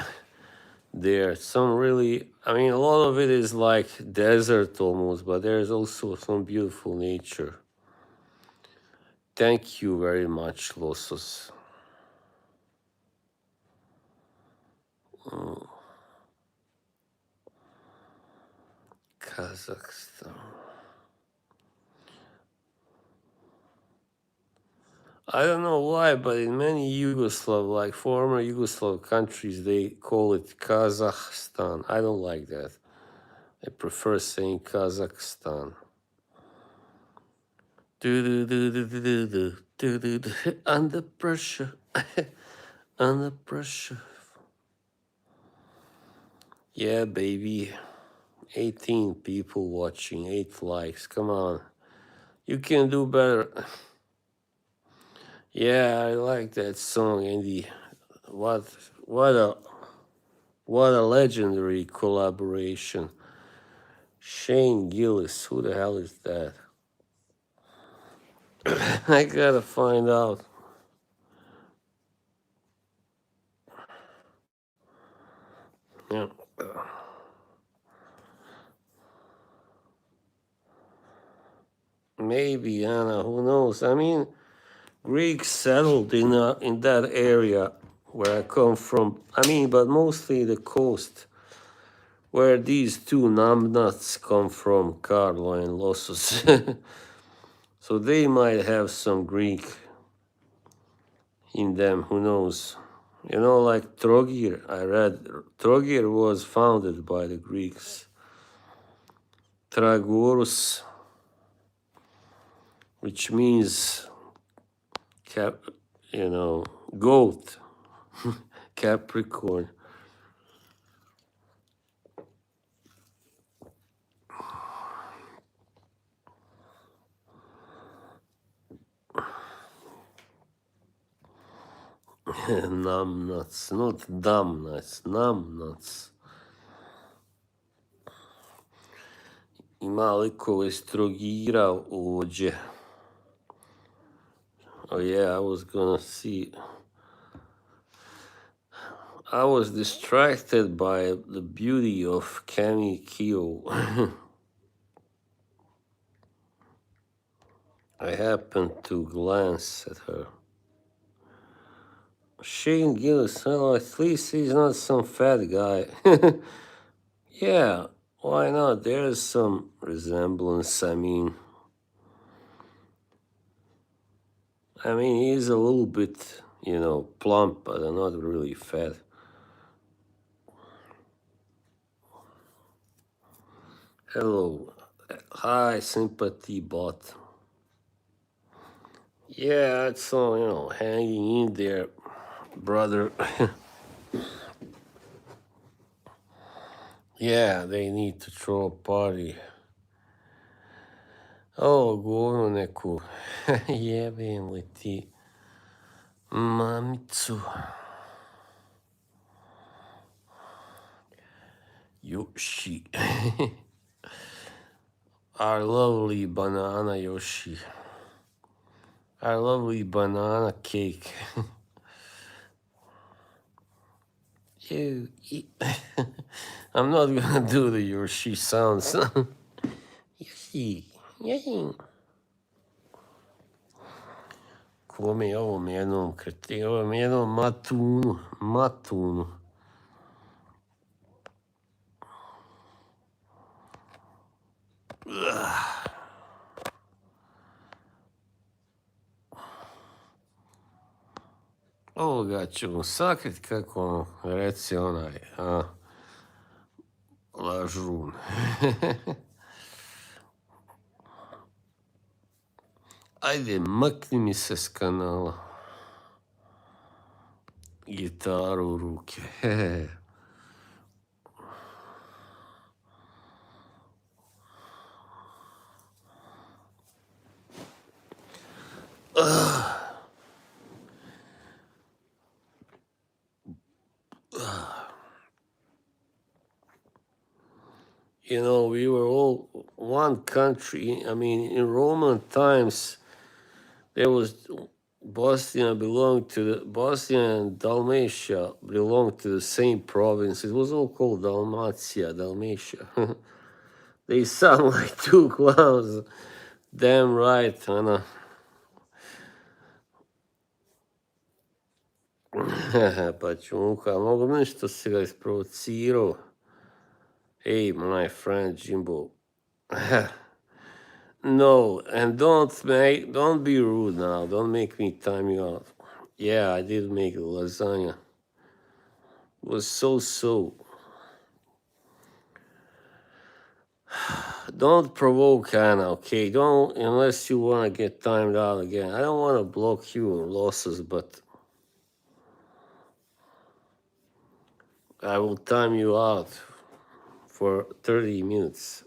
Speaker 1: there. Some really, I mean, a lot of it is like desert almost, but there's also some beautiful nature. Thank you very much, Losos. Kazakhstan. I don't know why, but in many Yugoslav, like former Yugoslav countries, they call it Kazakhstan. I don't like that. I prefer saying Kazakhstan. Under pressure. Under pressure. Yeah, baby. 18 people watching, 8 likes. Come on. You can do better. Yeah, I like that song, Andy. What a legendary collaboration. Shane Gillis, who the hell is that? I gotta find out. Yeah. Maybe Anna, who knows? I mean, Greeks settled in that area where I come from. I mean, but mostly the coast, where these two numbnuts come from, Carlo and Lossos. So they might have some Greek in them, who knows? You know, like Trogir, I read Trogir was founded by the Greeks. Tragorus, which means goat, Capricorn. Numbnuts, not dumb nuts, numbnuts. Ima likove iz Trogira ovdje. Oh yeah, I was gonna see. I was distracted by the beauty of Cami Kyo. I happened to glance at her. Shane Gillis, well, at least he's not some fat guy. Yeah, why not? There's some resemblance. I mean, he's a little bit, plump, but not really fat. Hello. Hi, sympathy bot. Yeah, it's all, hanging in there, brother. Yeah, they need to throw a party. Oh, govno neku. Jebem li ti mamicu. Yoshi. Our lovely banana Yoshi. Our lovely banana cake. I'm not gonna do the Yoshi sounds. Yoshi. Yoshi. Come ovom jednom kretenu, ovom jednom matunu. Ovoga ćemo sakrit kako reci onaj, lažun. Ajde, makni mi se s kanala. Gitaru u ruke. We were all one country. I mean, in Roman times, there was Bosnia and Dalmatia belonged to the same province. It was all called Dalmatia. They sound like two clowns. Damn right, Anna. Pa Čunka, mogu nešto si ga isprovocirao. Hey, my friend Jimbo. No, and don't be rude now. Don't make me time you out. Yeah, I did make lasagna. It was so. Don't provoke Anna, okay? Don't unless you want to get timed out again. I don't want to block you on losses, but I will time you out for 30 minutes.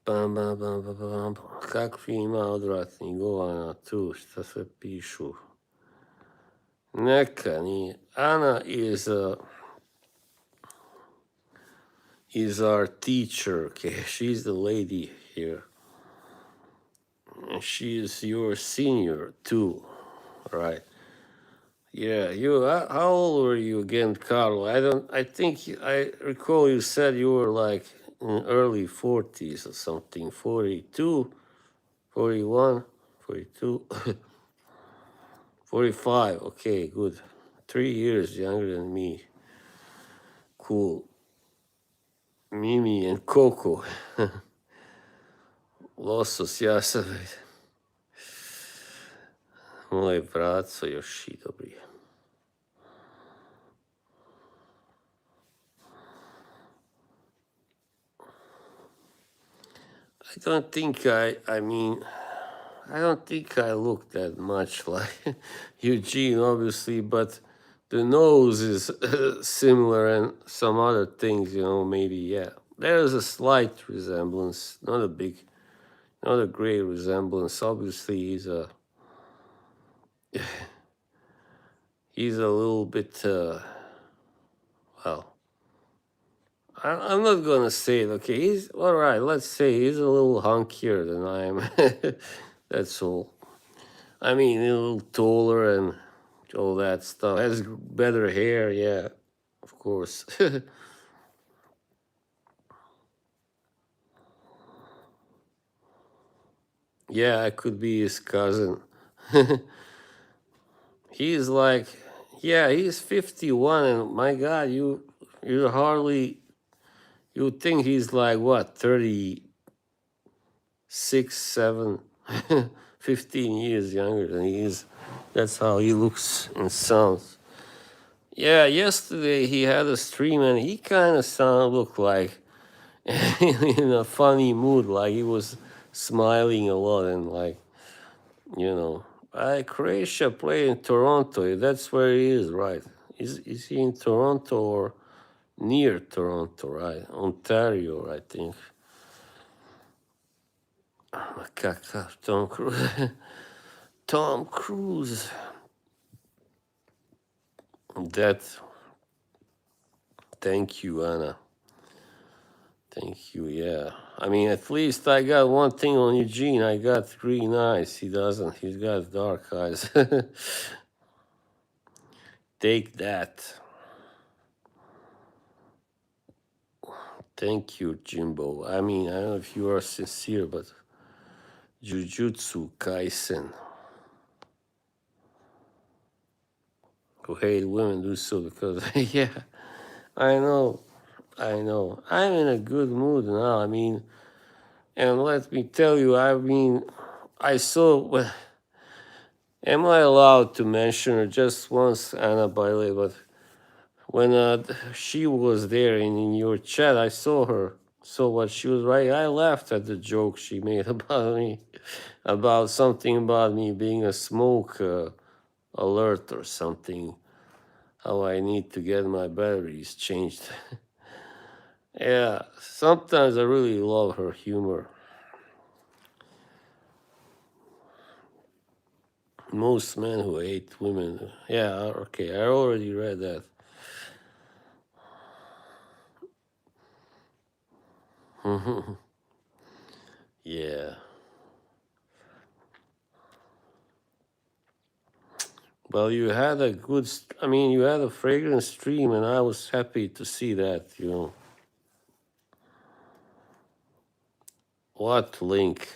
Speaker 1: Bam. Kakvi ima odvratnih govana tu, šta sve pišu. Neka nije. Anna is our teacher, okay? She's the lady here. And she is your senior too, right? Yeah, how old were you again, Carlo? I think I recall you said you were like in early 40s or something, 42, 41, 42, 45. Okay, good. 3 years younger than me. Cool. Mimi and Coco. Losos, ja sam. Moj braco još i dobri. I don't think I don't think I look that much like Eugene, obviously, but the nose is similar and some other things, maybe, yeah. There's a slight resemblance, not a great resemblance. Obviously, he's a little bit, well, I'm not gonna say it, okay? He's, all right, let's say he's a little hunkier than I am. That's all. I mean, a little taller and all that stuff. Has better hair, yeah, of course. Yeah, I could be his cousin. He's like, yeah, he's 51, and my God, you're hardly. You think he's like what, 36, 7, 15 years younger than he is. That's how he looks and sounds. Yeah, yesterday he had a stream and he kind of looked like in a funny mood, like he was smiling a lot and like, Croatia play in Toronto. That's where he is, right? Is he in Toronto or near Toronto, right? Ontario, I think. Tom Cruise. Tom Cruise. Thank you, Anna. Thank you, yeah. I mean, at least I got one thing on Eugene. I got green eyes. He doesn't. He's got dark eyes. Take that. Thank you, Jimbo. I mean, I don't know if you are sincere, but Jujutsu Kaisen. Who hate women do so because, yeah, I know. I'm in a good mood now. I mean, and let me tell you, I saw. Am I allowed to mention her just once, Anna, by the way? But when she was there in your chat, I saw her. So what she was right. I laughed at the joke she made about me, about something about me being a smoke alert or something. How I need to get my batteries changed. Yeah, sometimes I really love her humor. Most men who hate women. Yeah, okay, I already read that. Yeah. Well, you had a good, you had a fragrant stream, and I was happy to see that. What link?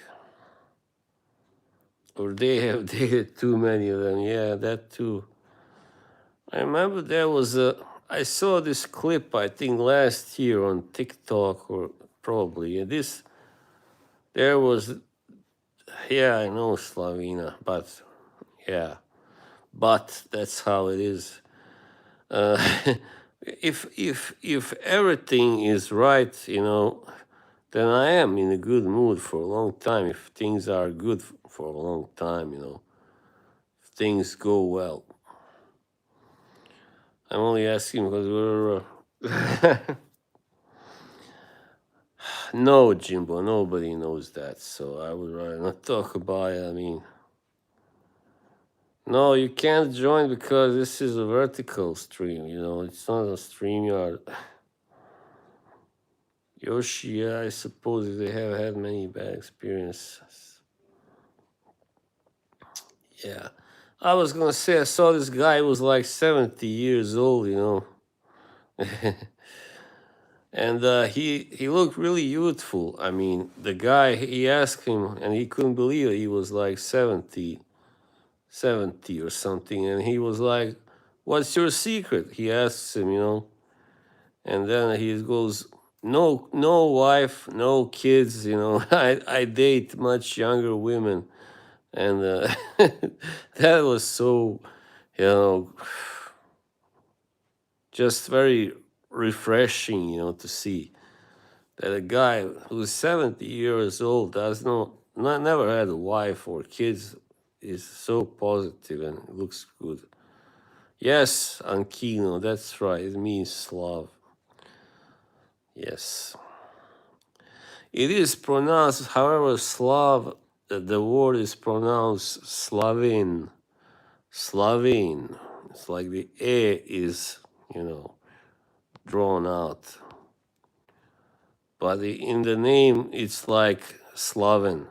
Speaker 1: Or they have dated too many of them. Yeah, that too. I remember I saw this clip, I think last year on TikTok or probably. There was, yeah, I know Slavina, but yeah, but that's how it is. Uh, if everything is right, then I am in a good mood for a long time. If things are good for a long time, if things go well. I'm only asking because we're. No, Jimbo, nobody knows that, so I would rather not talk about it. I mean, no, you can't join because this is a vertical stream, it's not a stream yard. Yoshi, yeah, I suppose they have had many bad experiences. Yeah. I was gonna say I saw this guy who was like 70 years old. And he looked really youthful. I mean, the guy, he asked him and he couldn't believe it. He was like 70 or something, and he was like, "What's your secret?" He asks him. And then he goes, no wife, no kids. I date much younger women. And that was so, you know just very refreshing, to see that a guy who's 70 years old never had a wife or kids, is so positive and looks good. Yes, Ankino, that's right. It means Slav. Yes. It is pronounced, however, Slav, the word is pronounced Slavin. Slavin. It's like the A is, drawn out. But in the name, it's like Slaven.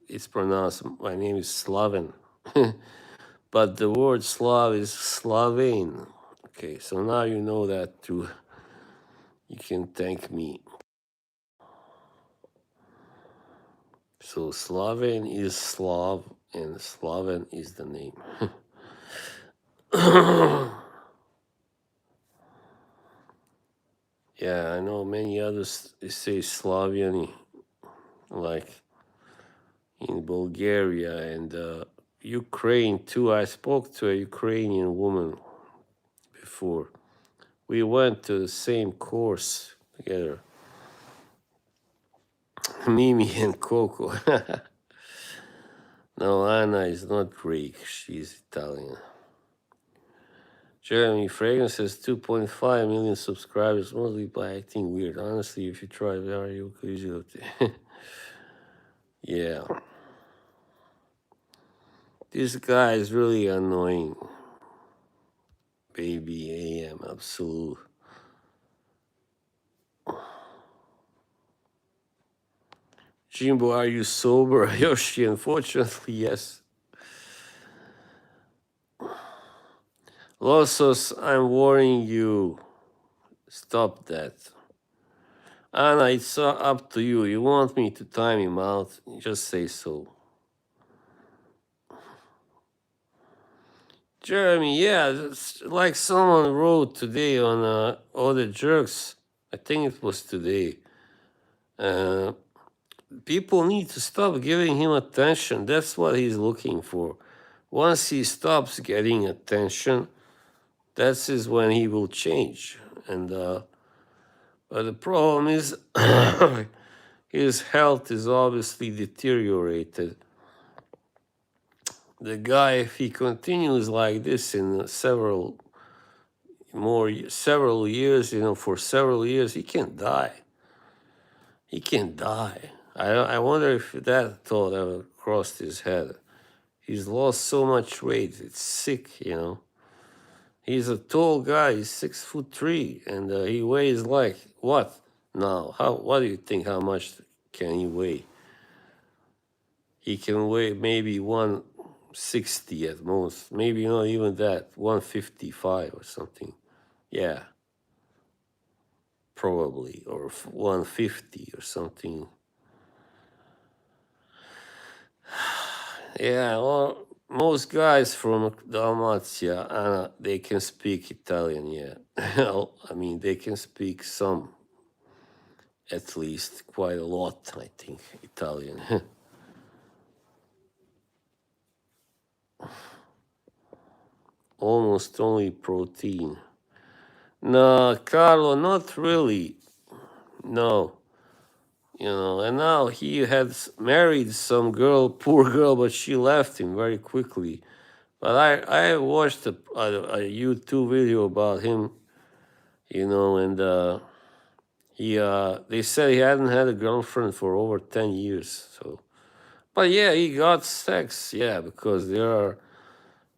Speaker 1: It's pronounced, my name is Slaven. But the word Slav is Slavin. Okay, so now you know that too. You can thank me. So Slaven is Slav, and Slaven is the name. Yeah, I know many others they say Slaviani, like in Bulgaria and Ukraine too. I spoke to a Ukrainian woman before. We went to the same course together. Mimi and Coco. No, Anna is not Greek. She's Italian. Jeremy Fragrance has 2.5 million subscribers, mostly by acting weird. Honestly, if you try very, you could easily. Yeah. This guy is really annoying. Baby AM, absolute. Jimbo, are you sober? Yoshi, unfortunately, yes. Lossos, I'm warning you. Stop that. Anna, it's up to you. You want me to time him out? Just say so. Jeremy, yeah, it's like someone wrote today on All the Jerks. I think it was today. People need to stop giving him attention. That's what he's looking for. Once he stops getting attention, that's is when he will change. And but the problem is his health is obviously deteriorated. The guy, if he continues like this in several years, for several years, he can die. He can die. I wonder if that thought ever crossed his head. He's lost so much weight. It's sick. He's a tall guy. He's 6'3", and he weighs like what now? What do you think? How much can he weigh? He can weigh maybe 160 at most. Maybe not even that. 155 or something. Yeah, probably, or 150 or something. Yeah, well, most guys from Dalmatia, they can speak Italian, yeah. I mean, they can speak some. at least quite a lot, I think, Italian. Almost only protein. No, Carlo, not really. No. And now he had married some girl, poor girl, but she left him very quickly. But I watched a YouTube video about him, and they said he hadn't had a girlfriend for over 10 years. So, but yeah, he got sex, yeah, because there are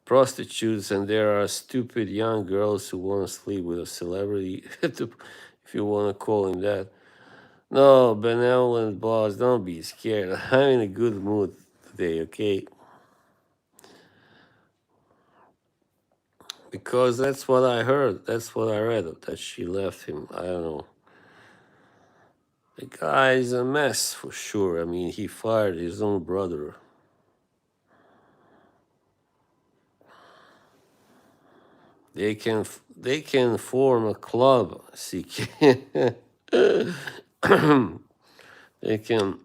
Speaker 1: prostitutes and there are stupid young girls who want to sleep with a celebrity, if you want to call him that. No, benevolent boss, don't be scared. I'm in a good mood today, okay? Because that's what I heard. That's what I read, that she left him. I don't know. The guy is a mess for sure. I mean, he fired his own brother. They can form a club, CK. They can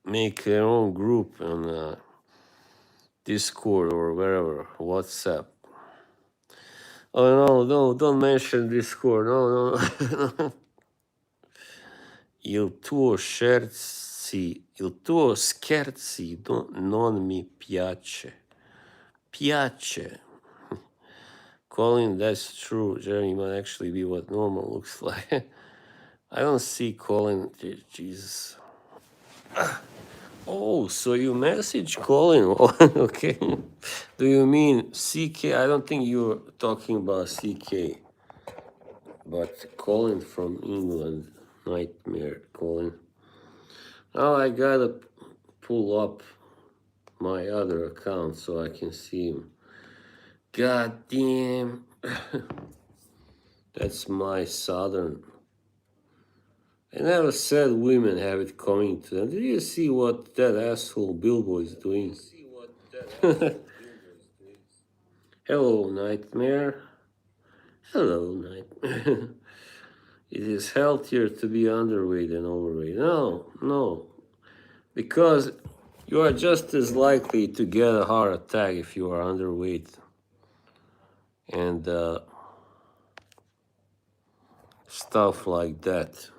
Speaker 1: make their own group on Discord or wherever, WhatsApp. Oh no, don't mention Discord. No. Il tuo scherzi non mi piace. Piace. Colin, that's true. Jeremy might actually be what normal looks like. I don't see Colin. Jesus. Oh, so you message Colin. Okay. Do you mean CK? I don't think you're talking about CK, but Colin from England. Nightmare, Colin. Now I gotta pull up my other account so I can see him. God damn. That's my southern. I never said women have it coming to them. Did you see what that asshole Bilbo is doing? Hello, Nightmare. Hello, Nightmare. It is healthier to be underweight than overweight. No. Because you are just as likely to get a heart attack if you are underweight. And stuff like that.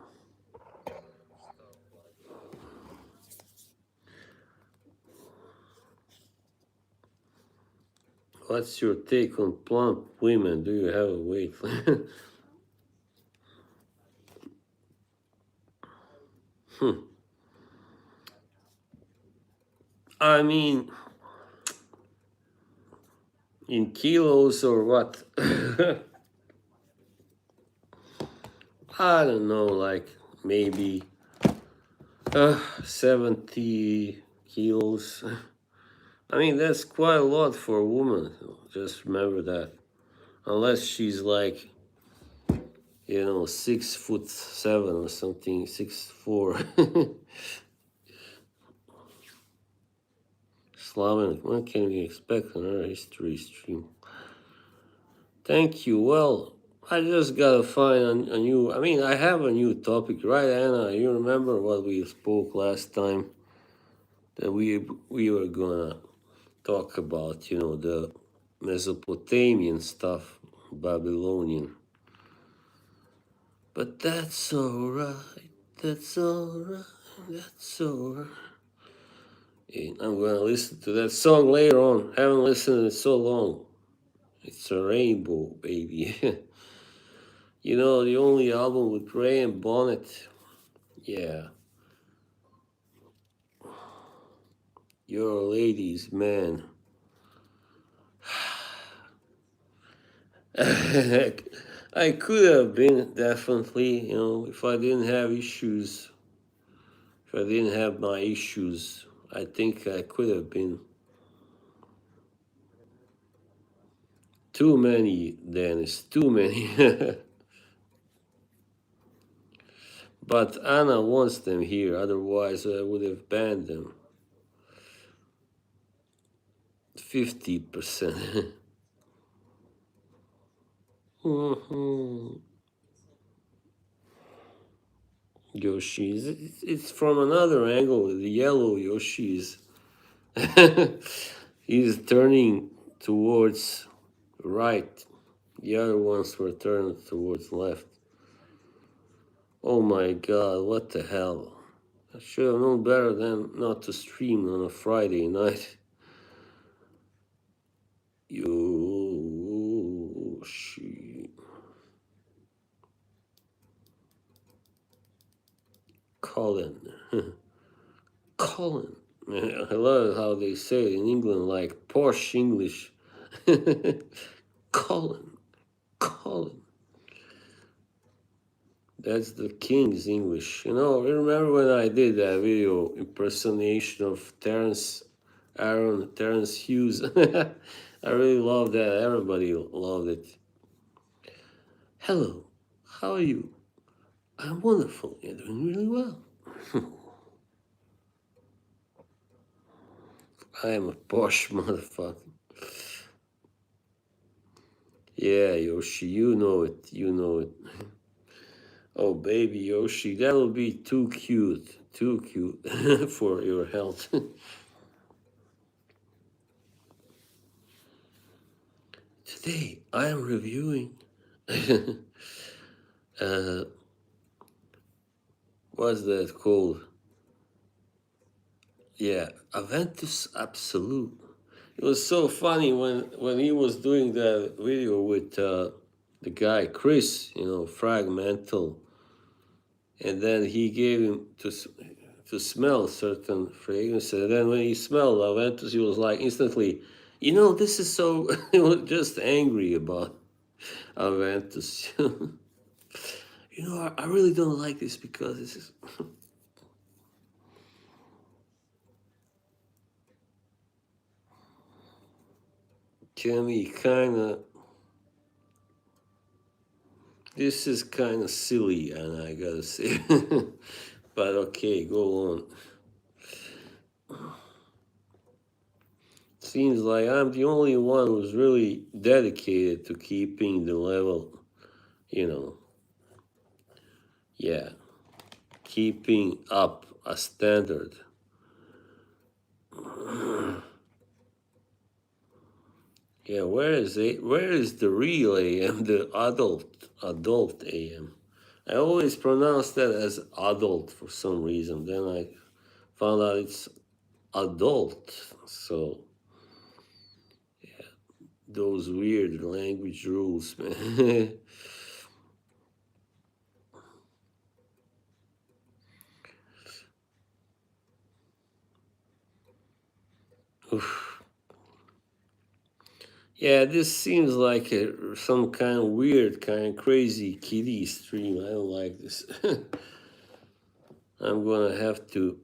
Speaker 1: What's your take on plump women? Do you have a weight limit? I mean, in kilos or what? I don't know, like maybe 70 kilos. I mean, that's quite a lot for a woman. Just remember that. Unless she's like, 6'7" or something, 6'4". Slaven, what can we expect on our history stream? Thank you. Well, I just gotta find a new. I mean, I have a new topic, right, Anna? You remember what we spoke last time? That we were gonna talk about, the Mesopotamian stuff, Babylonian. But that's alright. That's alright. That's alright. And I'm gonna listen to that song later on. Haven't listened to it so long. It's a rainbow, baby. The only album with Ray and Bonnet. Yeah. You're a ladies' man. I could have been, definitely, if I didn't have issues. If I didn't have my issues, I think I could have been. Too many, Dennis, too many. But Anna wants them here, otherwise I would have banned them. 50%. Yoshis. It's from another angle. The yellow Yoshis. He's turning towards right. The other ones were turned towards left. Oh my god, what the hell? I should have known better than not to stream on a Friday night. Yoshi. Colin. Colin. I love how they say it in England, like posh English. Colin. Colin. That's the king's English. You know, remember when I did that video impersonation of Terrence Hughes? I really loved that. Everybody loved it. Hello, how are you? I'm wonderful. You're doing really well. I am a posh motherfucker. Yeah, Yoshi, you know it. You know it. Oh, baby Yoshi, that'll be too cute. Too cute for your health. Today, I am reviewing. What's that called? Yeah, Aventus Absolute. It was so funny when he was doing that video with the guy Chris, you know, Fragmental, and then he gave him to smell certain fragrances, and then when he smelled Aventus, he was like instantly, you know, this is so. He was just angry about Aventus. You know, I really don't like this because this is. Jimmy, kinda. This is kinda silly, and I gotta say. But okay, go on. Seems like I'm the only one who's really dedicated to keeping the level, you know. Yeah, keeping up a standard. Yeah, where is it? Where is the real AM, the adult AM? I always pronounce that as adult for some reason. Then I found out it's adult. So those weird language rules, man. Oof. Yeah, this seems like some kind of weird, kind of crazy kiddie stream. I don't like this. I'm gonna have to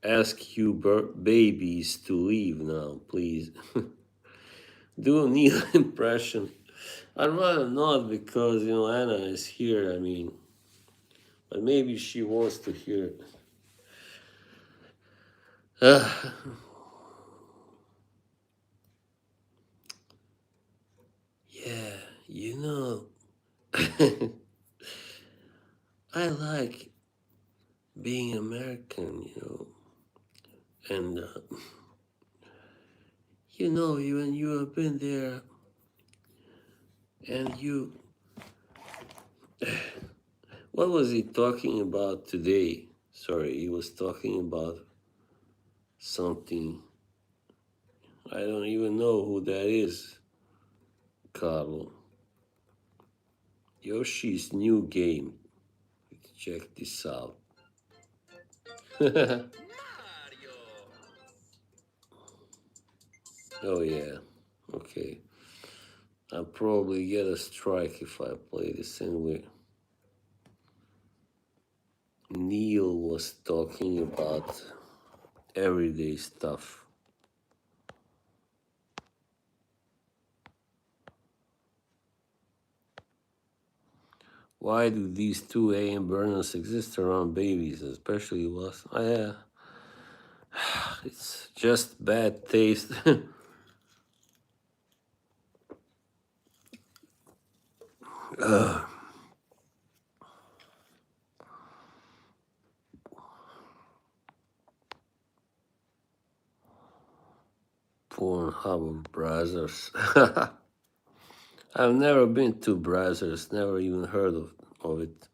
Speaker 1: ask you babies to leave now, please. Do a Neil impression. I'd rather not because, you know, Anna is here, I mean, but maybe she wants to hear it. Yeah, you know, I like being American, you know, and you know, when you have been there and you, what was he talking about today? Sorry, he was talking about something. I don't even know who that is, Carlo. Yoshi's new game. Check this out. Oh yeah, okay. I'll probably get a strike if I play this anyway. Neil was talking about everyday stuff. Why do these 2 AM burners exist around babies, especially was? It's just bad taste. How about Brazzers? I've never been to Brazzers, never even heard of it.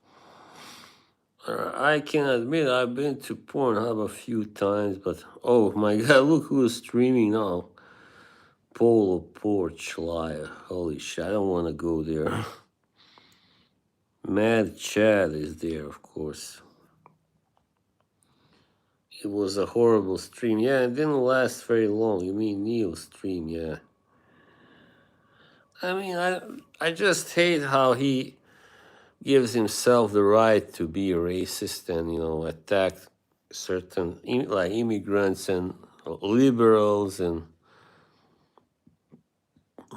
Speaker 1: I can admit I've been to Pornhub a few times, but oh my god, look who's streaming now. Polo Porch Liar. Holy shit, I don't want to go there. Mad Chad is there, of course. It was a horrible stream. Yeah, it didn't last very long. You mean Neil's stream, yeah. I mean, I just hate how he gives himself the right to be racist and, attack certain, like immigrants and liberals and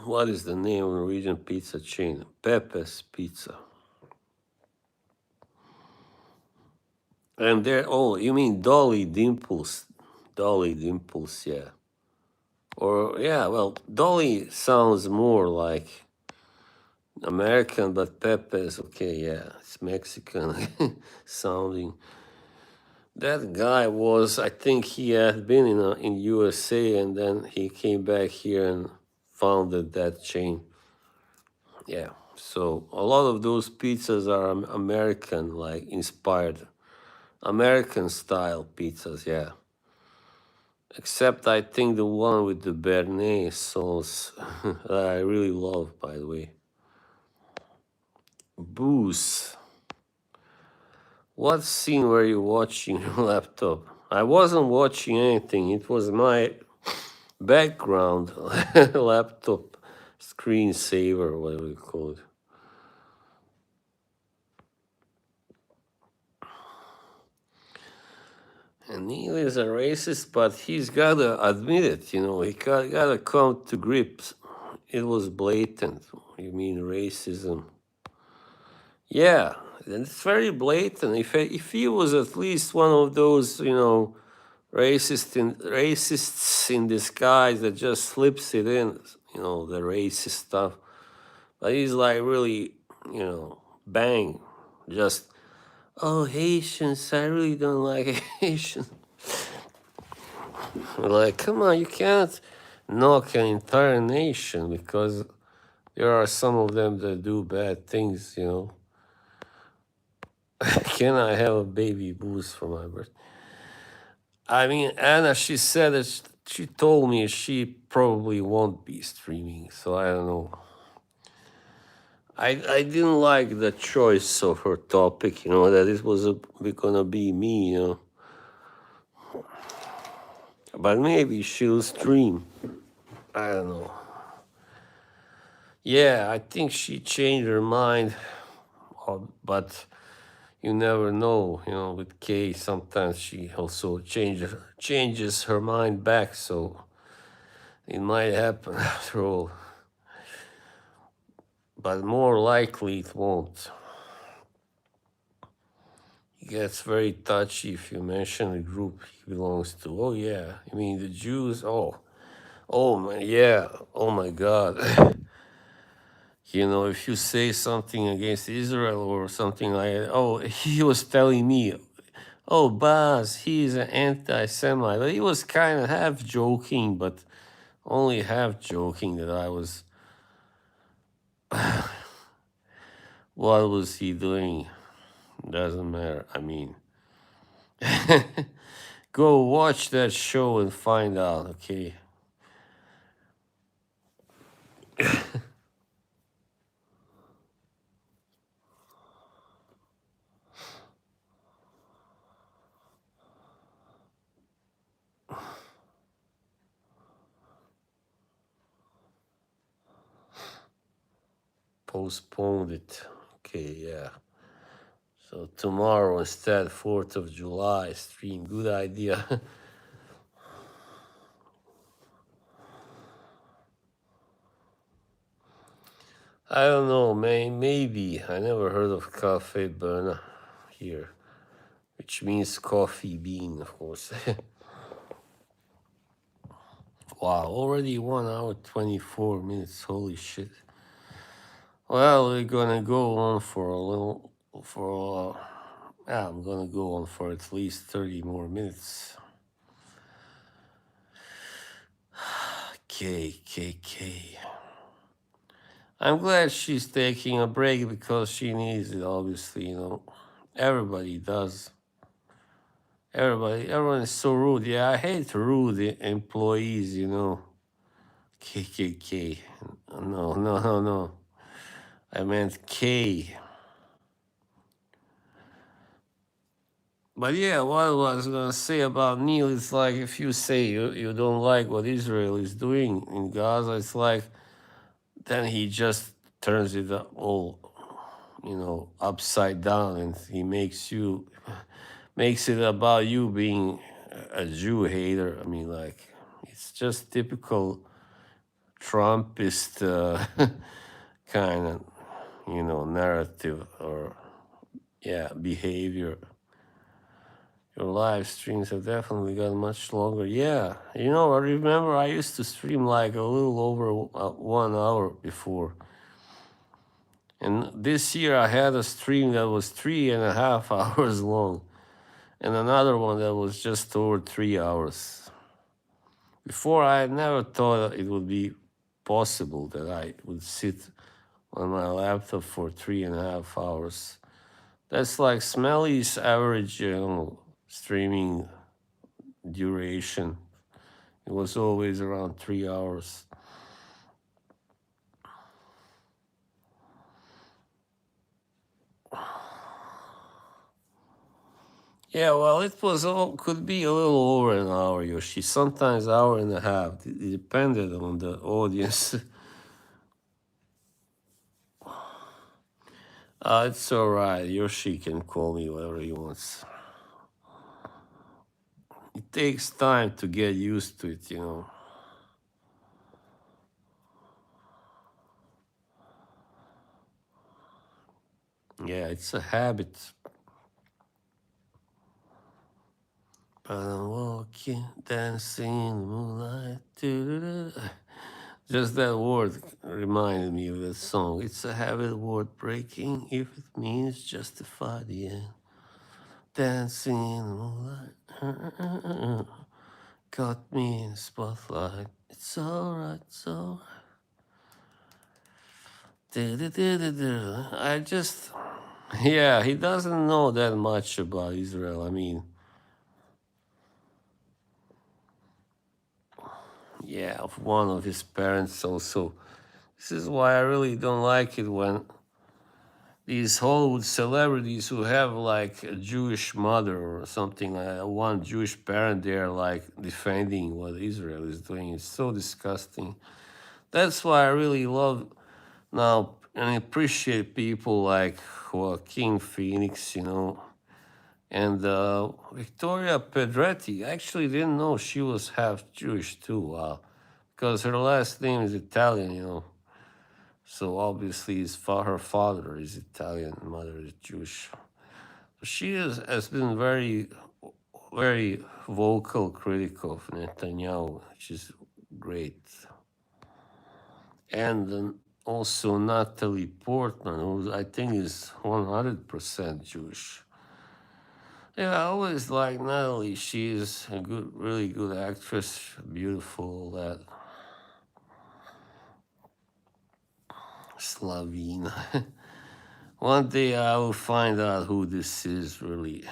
Speaker 1: what is the name of the Norwegian pizza chain? Pepe's Pizza. And they're, oh, you mean Dolly Dimples. Dolly Dimples, yeah. Or, yeah, well, Dolly sounds more like American, but Pepe's, okay, yeah, it's Mexican sounding. That guy was, I think he had been in USA and then he came back here and founded that chain. Yeah, so a lot of those pizzas are American, like inspired. American style pizzas, yeah. Except I think the one with the Béarnaise sauce that I really love, by the way. Booze. What scene were you watching on your laptop? I wasn't watching anything. It was my background laptop screensaver, whatever you call it. And Neil is a racist, but he's gotta admit it, he gotta come to grips. It was blatant. You mean racism? Yeah, and it's very blatant. If he was at least one of those, racists in disguise that just slips it in, the racist stuff. But he's like really, bang, just, oh, Haitians, I really don't like Haitians. Like, come on, you can't knock an entire nation because there are some of them that do bad things, Can I have a baby boost for my birthday? I mean, Anna, she said that she told me she probably won't be streaming, so I don't know. I didn't like the choice of her topic, that it was gonna be me, But maybe she'll stream. I don't know. Yeah, I think she changed her mind, but you never know, with Kay, sometimes she also changes her mind back, so it might happen after all. But more likely it won't. He gets very touchy if you mention the group he belongs to. Oh yeah, I mean the Jews. Oh man, yeah. Oh my God. If you say something against Israel or something like that, oh, he was telling me, oh, Baz, he's an anti-Semite. But he was kind of half joking, but only half joking that I was. What was he doing? Doesn't matter. I mean, go watch that show and find out, okay? Postponed it. Okay, yeah. So tomorrow instead, 4th of July stream. Good idea. I don't know, maybe. I never heard of Cafe Berna here, which means coffee bean, of course. Wow, already 1 hour, 24 minutes. Holy shit. Well, we're gonna go on for a little, I'm gonna go on for at least 30 more minutes. KKK. I'm glad she's taking a break because she needs it, obviously, you know. Everybody does. Everyone is so rude. Yeah, I hate rude employees, you know. KKK. No. I meant K. But yeah, what I was gonna say about Neil is like if you say you don't like what Israel is doing in Gaza, it's like then he just turns it all, you know, upside down, and he makes it about you being a Jew hater. I mean, like it's just typical Trumpist kind of, you know, narrative or behavior. Your live streams have definitely gotten much longer. Yeah, you know, I remember I used to stream like a little over 1 hour before. And this year I had a stream that was 3.5 hours long, and another one that was just over 3 hours. Before I had never thought it would be possible that I would sit on my laptop for 3.5 hours. That's like Smelly's average, you know, streaming duration. It was always around 3 hours. Yeah, well, it was all could be a little over an hour, Yoshi. Sometimes hour and a half. It depended on the audience. It's all right. Yoshi can call me whatever he wants. It takes time to get used to it, you know. Yeah, it's a habit. But I'm walking, dancing in the moonlight. Doo-doo-doo. Just that word reminded me of that song. It's a habit worth breaking if it means justify the end. Dancing in the moonlight. Got me in the spotlight. It's alright, it's alright. I just, yeah, he doesn't know that much about Israel. I mean, yeah, of one of his parents also. This is why I really don't like it when these Hollywood celebrities who have like a Jewish mother or something like that, one Jewish parent, they're like defending what Israel is doing. It's so disgusting. That's why I really love now and appreciate people like Joaquin Phoenix, you know, and Victoria Pedretti. I actually didn't know she was half Jewish too. Wow, because her last name is Italian, you know. So obviously, her father is Italian, mother is Jewish. She has been very vocal critic of Netanyahu, which is great. And then also Natalie Portman, who I think is 100% Jewish. Yeah, I always like Natalie. She is a really good actress, beautiful, all that. Slavina. One day I will find out who this is really.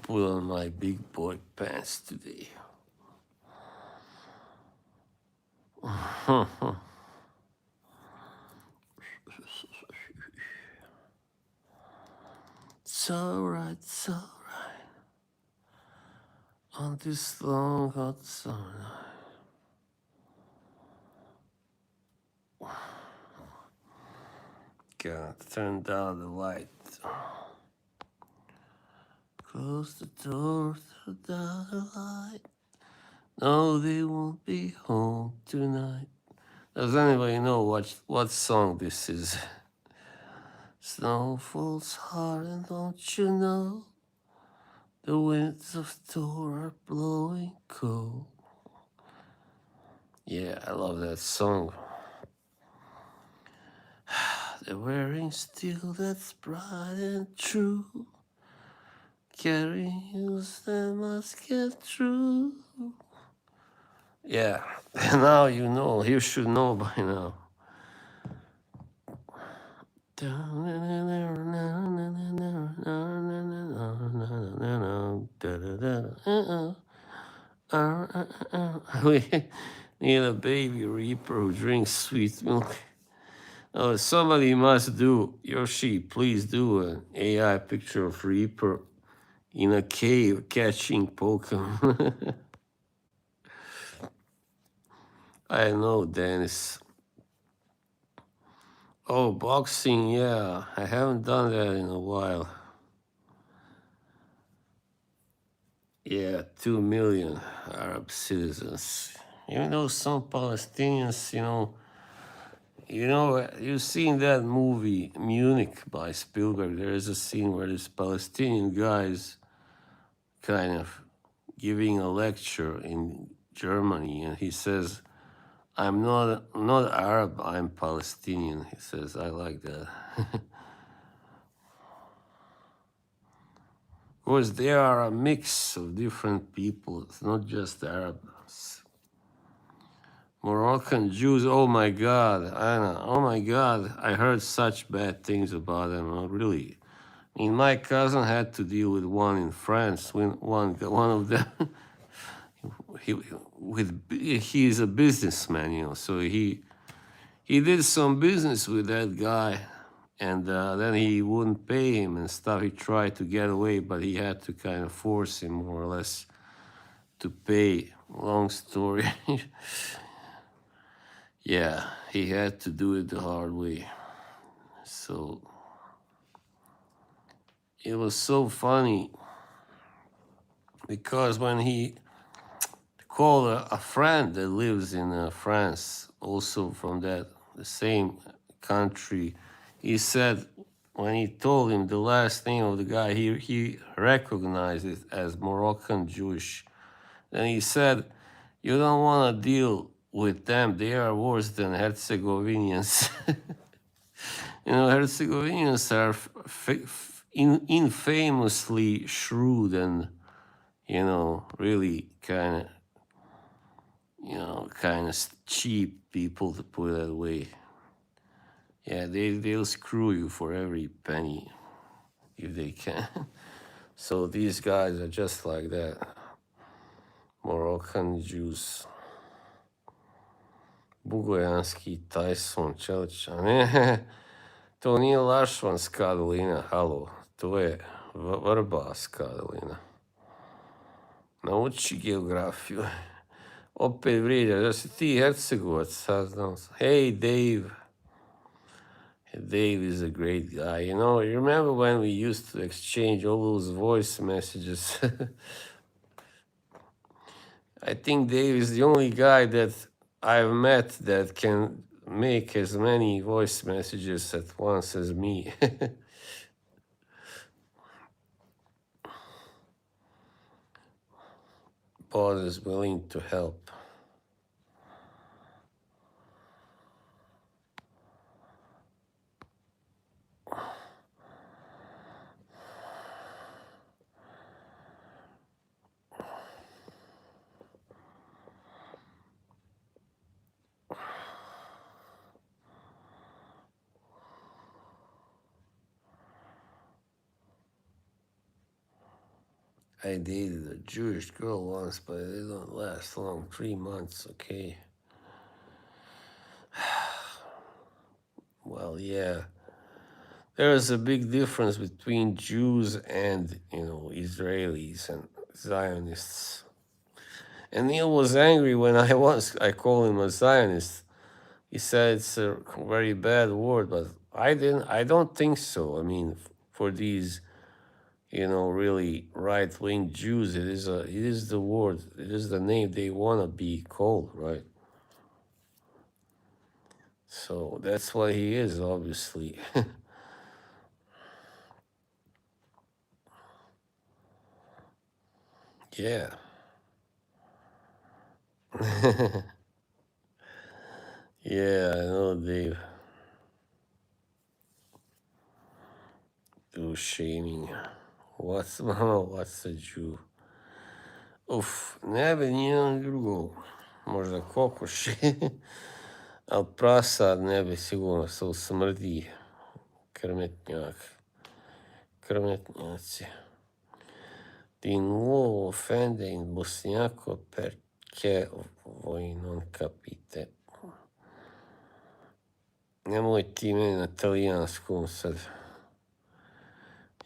Speaker 1: Put on my big boy pants today. It's alright, it's alright. On this long hot summer night. Gotta turn down the light. Close the door, turn down the light. No, they won't be home tonight. Does anybody know what song this is? Snow falls hard and don't you know the winds of Thor are blowing cold. Yeah, I love that song. They're wearing steel that's bright and true. Carriers that must get through. Yeah, now you know. You should know by now. We need a baby reaper who drinks sweet milk. Oh, somebody must do. Yoshi, please do an AI picture of Reaper in a cave catching Pokemon. I know, Dennis. Oh, boxing, yeah. I haven't done that in a while. Yeah, 2 million Arab citizens. Even though some Palestinians, you've seen that movie Munich by Spielberg. There is a scene where this Palestinian guy's kind of giving a lecture in Germany, and he says, "I'm not Arab. I'm Palestinian." He says, "I like that." Of course, there are a mix of different people. It's not just Arabs. Moroccan Jews. Oh my God, Anna. Oh my God, I heard such bad things about them. Really. I mean, my cousin had to deal with one in France. When one of them, he is a businessman, so he did some business with that guy, and then he wouldn't pay him and stuff. He tried to get away, but he had to kind of force him more or less to pay. Long story. Yeah, he had to do it the hard way. So it was so funny because when he called a friend that lives in France, also from the same country, he said when he told him the last name of the guy, he recognized it as Moroccan Jewish. Then he said, "You don't want to deal with them. They are worse than Herzegovinians." Herzegovinians are infamously shrewd and, really kind of cheap people, to put it that way. Yeah, they'll screw you for every penny if they can. So these guys are just like that. Moroccan Jews. Bugojanski Tyson Čelić, a ne, to nije Lašvanska dolina, halo, to je Vrbarska dolina. Nauči geografiju. Opet vrijeđa, da si ti Hercegovac, saznam sam. Hey, Dave. Dave is a great guy. You remember when we used to exchange all those voice messages? I think Dave is the only guy that I've met that can make as many voice messages at once as me. Boss is willing to help. I dated a Jewish girl once, but it don't last long. 3 months, okay. Well, yeah. There is a big difference between Jews and, Israelis and Zionists. And Neil was angry when I called him a Zionist. He said it's a very bad word, but I don't think so. I mean, for these, really right-wing Jews, it is the word, it is the name they want to be called, right? So that's what he is, obviously. Yeah. Yeah, I know, Dave. Jew shaming. What's a Jew? Uf, ne bi nijedan drugo. Možda kokoši. Ali prasad ne bi sigurno, se usmrdi. Krmetnjaci. Di nuovo offende in bosniaco perché voi non capite. Nemoj ti meni na talijanskom sad.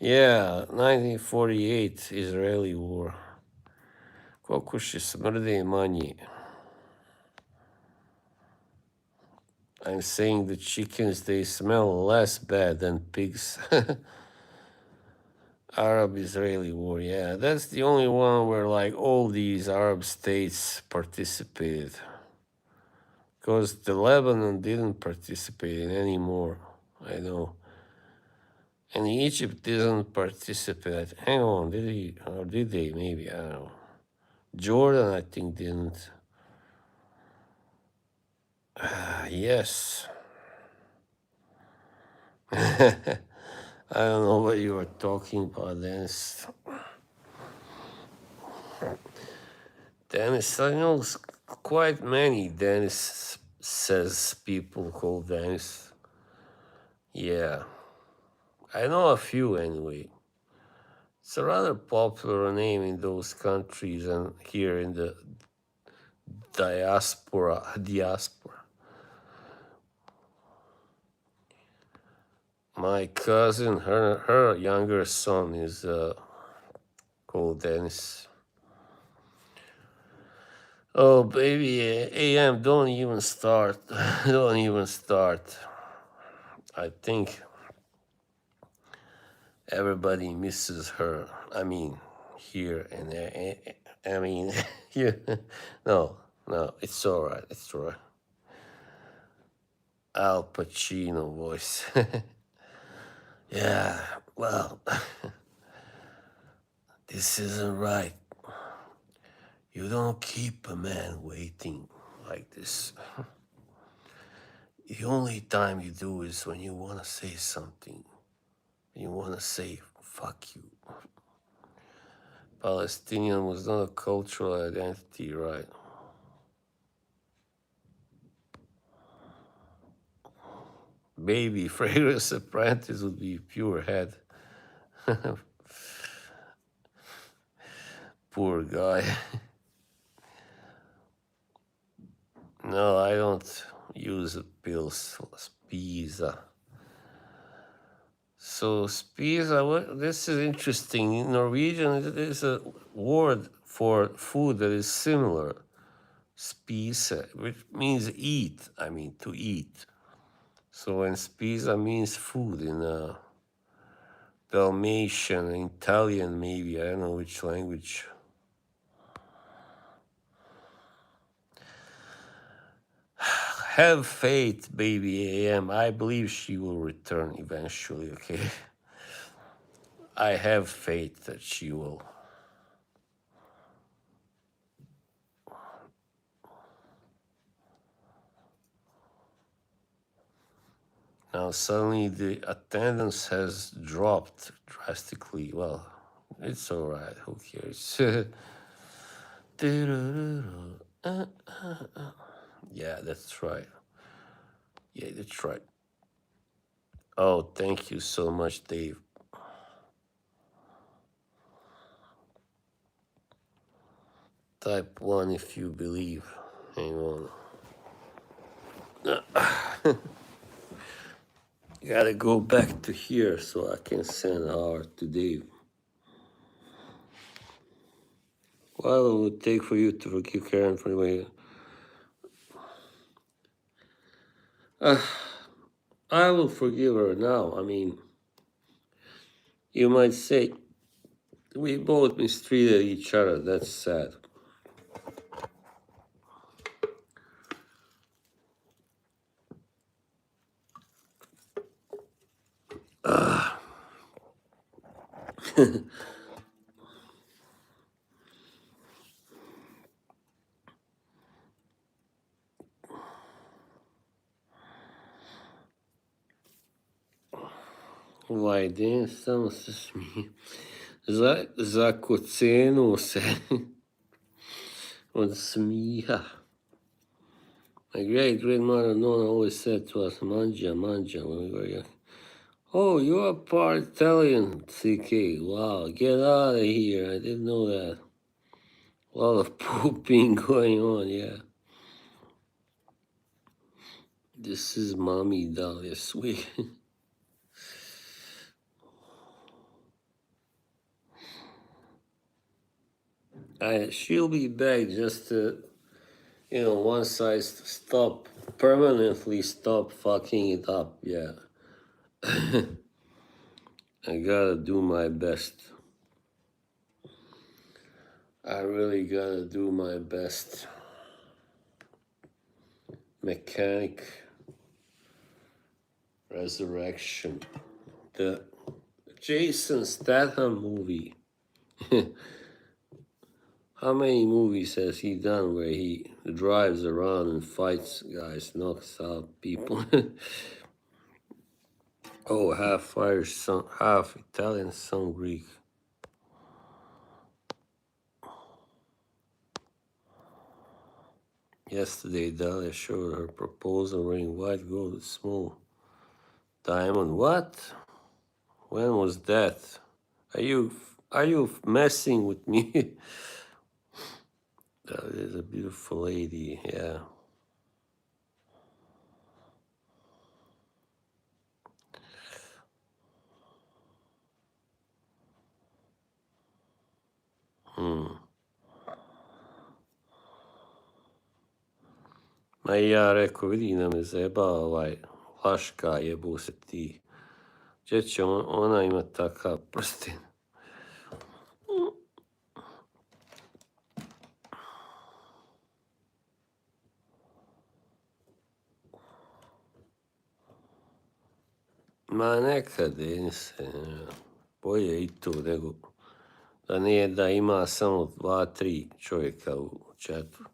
Speaker 1: Yeah, 1948 Israeli war. Kokoši smrde manje. I'm saying the chickens, they smell less bad than pigs. Arab-Israeli war, yeah. That's the only one where like all these Arab states participated. Because the Lebanon didn't participate in anymore, I know. And Egypt didn't participate. Hang on, did he? Or did they? Maybe, I don't know. Jordan, I think, didn't. Yes. I don't know what you were talking about, Dennis. Dennis, I know quite many Dennis says people called Dennis. Yeah. I know a few anyway. It's a rather popular name in those countries and here in the diaspora. My cousin, her younger son is called Dennis. Oh, baby, AM, don't even start. Don't even start. I think everybody misses her. I mean, here and there. I mean, here. No, it's all right. It's all right. Al Pacino voice. Yeah, well, this isn't right. You don't keep a man waiting like this. The only time you do is when you want to say something. You want to say, fuck you. Palestinian was not a cultural identity, right? Baby, Fragrance Apprentice would be pure head. Poor guy. No, I don't use pills. Spisa. So spisa, this is interesting. In Norwegian, there's a word for food that is similar. Spise, which means eat. I mean, to eat. So when spisa means food in Dalmatian, Italian maybe, I don't know which language. Have faith, baby AM. I believe she will return eventually, okay? I have faith that she will. Now suddenly the attendance has dropped drastically. Well, it's all right. Who cares? Yeah, that's right. Yeah, that's right. Oh, thank you so much, Dave. Type 1 if you believe. Hang on. Gotta go back to here so I can send art to Dave. How long would it take for you to forgive Karen for the way? I will forgive her now. I mean, you might say we both mistreated each other. That's sad. Vajden, samo se smije. Zakocenuo se od smiha. My great grandmother Nona always said to us, Mangia, Mangia, when we were young. Oh, you're part Italian, CK. Wow, get out of here. I didn't know that. A lot of pooping going on, yeah. This is Mommy Dahlia, sweet. She'll be back just to, once I permanently stop fucking it up, yeah. I gotta do my best. I really gotta do my best. Mechanic Resurrection. The Jason Statham movie. How many movies has he done where he drives around and fights guys, knocks out people? Oh, half Irish, half Italian, some Greek. Yesterday, Dahlia showed her proposal ring, white gold, small diamond. What? When was that? Are you messing with me? That is a beautiful lady, yeah. Ma i ja rekao, vidi da me zajebava Laška, jebu se ti. Gdje će ona ima takav prsten? Ma nekad se, bolje i to nego da nije da ima samo 2-3 čovjeka u čatu.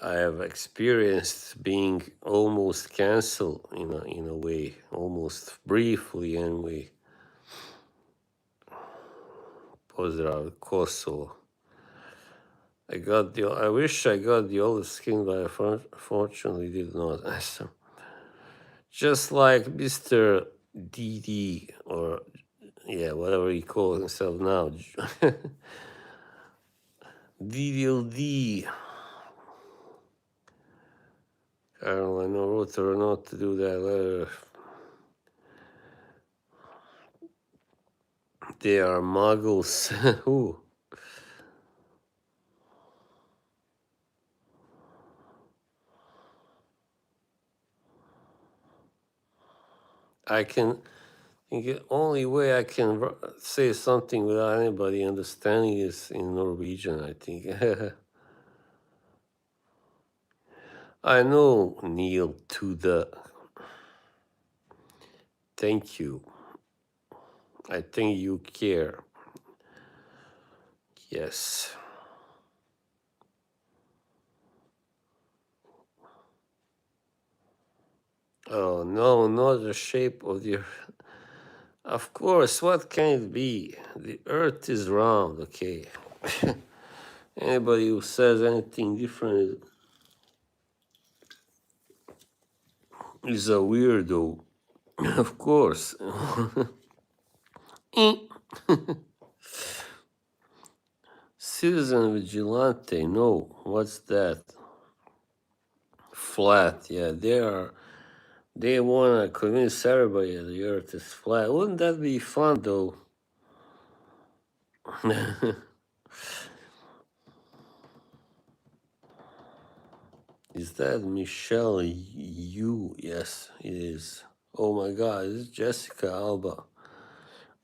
Speaker 1: I have experienced being almost cancelled in a way, almost briefly anyway. Pozdrav, Kosovo. I wish I got the old skin, but I fortunately did not. Just like Mr. DD, or yeah, whatever he calls himself now. DDLD. Carol, I know wrote her not to do that letter. They are muggles. Who? I think the only way I can say something without anybody understanding is in Norwegian, I think. I know, Neil, to the... Thank you. I think you care. Yes. Oh, no, not the shape of the... Of course, what can it be? The earth is round, okay. Anybody who says anything different is a weirdo. Of course. Citizen Vigilante, no, what's that? Flat, yeah, they want to convince everybody that the earth is flat. Wouldn't that be fun, though? Is that Michelle Yu? Yes, it is. Oh my God, it's Jessica Alba.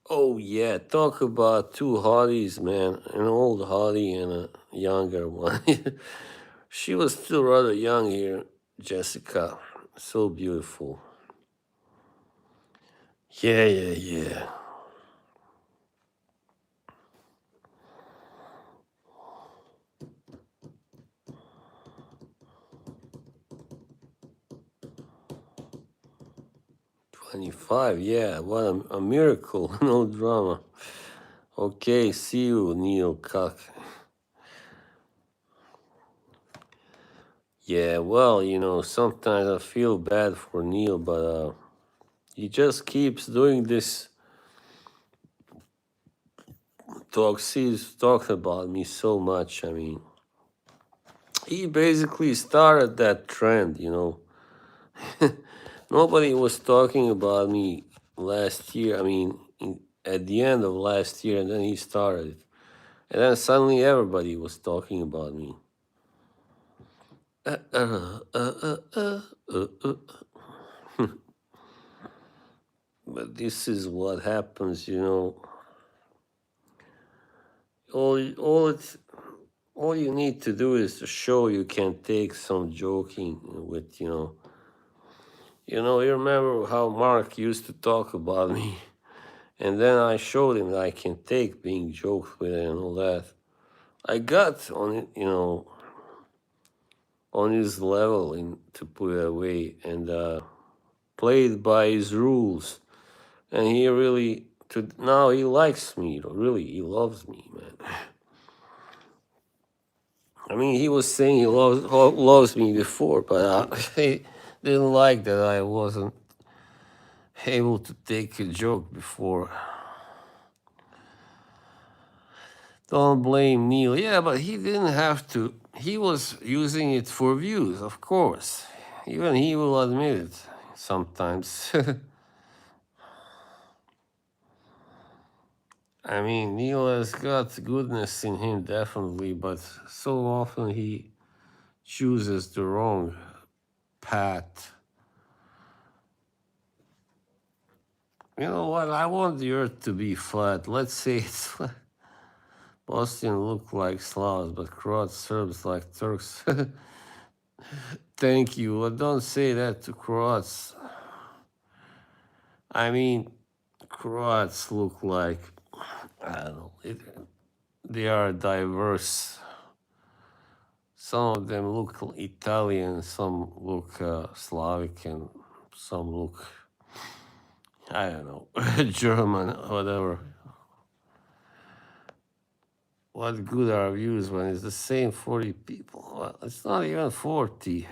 Speaker 1: Oh yeah, talk about two hotties, man. An old hottie and a younger one. She was still rather young here, Jessica. So beautiful. Yeah. 5. Yeah, what a miracle. No drama. Okay, see you, Neil Cock. Yeah, well, sometimes I feel bad for Neil, but he just keeps doing this talks. He's talked about me so much. I mean, he basically started that trend. Nobody was talking about me last year. I mean, at the end of last year, and then he started it. And then suddenly everybody was talking about me. But this is what happens. All you need to do is to show you can take some joking with. You remember how Mark used to talk about me, and then I showed him that I can take being joked with and all that. I got on it, on his level, to put it away, and played by his rules. And he really, now he likes me. Really, he loves me, man. I mean, he was saying he loves me before, but he didn't like that I wasn't able to take a joke before. Don't blame Neil. Yeah, but he didn't have to. He was using it for views, of course. Even he will admit it sometimes. I mean, Neil has got goodness in him, definitely, but so often he chooses the wrong path. You know what? I want the earth to be flat. Let's say it's flat. Bosnian look like Slavs, but Croats, Serbs like Turks. Thank you. Well, don't say that to Croats. I mean, Croats look like, I don't know, they are diverse. Some of them look Italian, some look Slavic, and some look, I don't know, German, whatever. What good are views when it's the same 40 people? Well, it's not even 40.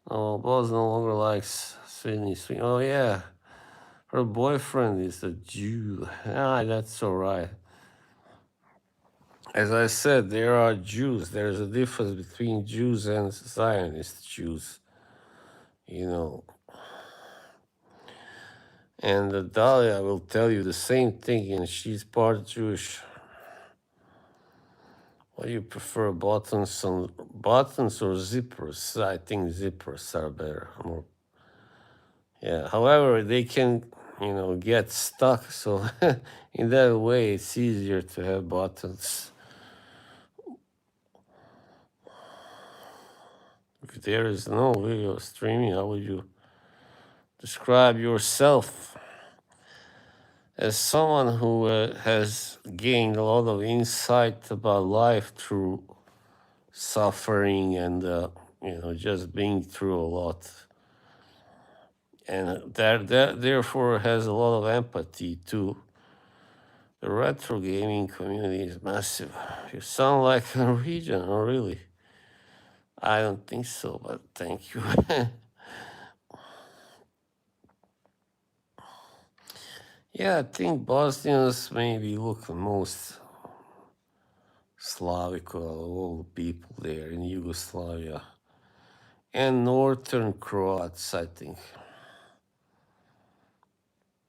Speaker 1: Oh, Boz no longer likes Sydney Swing. Oh, yeah. Her boyfriend is a Jew. Ah, that's all right. As I said, there are Jews. There's a difference between Jews and Zionist Jews. And Dahlia will tell you the same thing, and she's part Jewish. What do you prefer, buttons or zippers? I think zippers are better. Yeah. However, they can, get stuck. So in that way, it's easier to have buttons. If there is no video streaming, how would you describe yourself? As someone who has gained a lot of insight about life through suffering and just being through a lot, and that therefore has a lot of empathy too. The retro gaming community is massive. You sound like a Norwegian, oh really? I don't think so, but thank you. Yeah, I think Bosnians maybe look the most Slavic of all the people there in Yugoslavia. And Northern Croats, I think.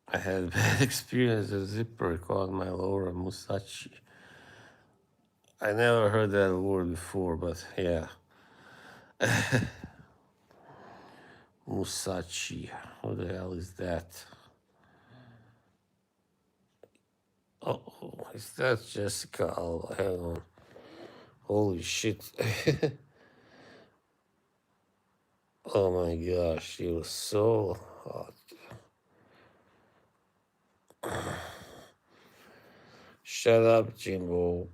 Speaker 1: I had a bad experience with a zipper called my lower Musashi. I never heard that word before, but yeah. Musashi. What the hell is that? Oh, is that Jessica? Oh, hang on. Holy shit. Oh my gosh, she was so hot. Shut up, Jimbo.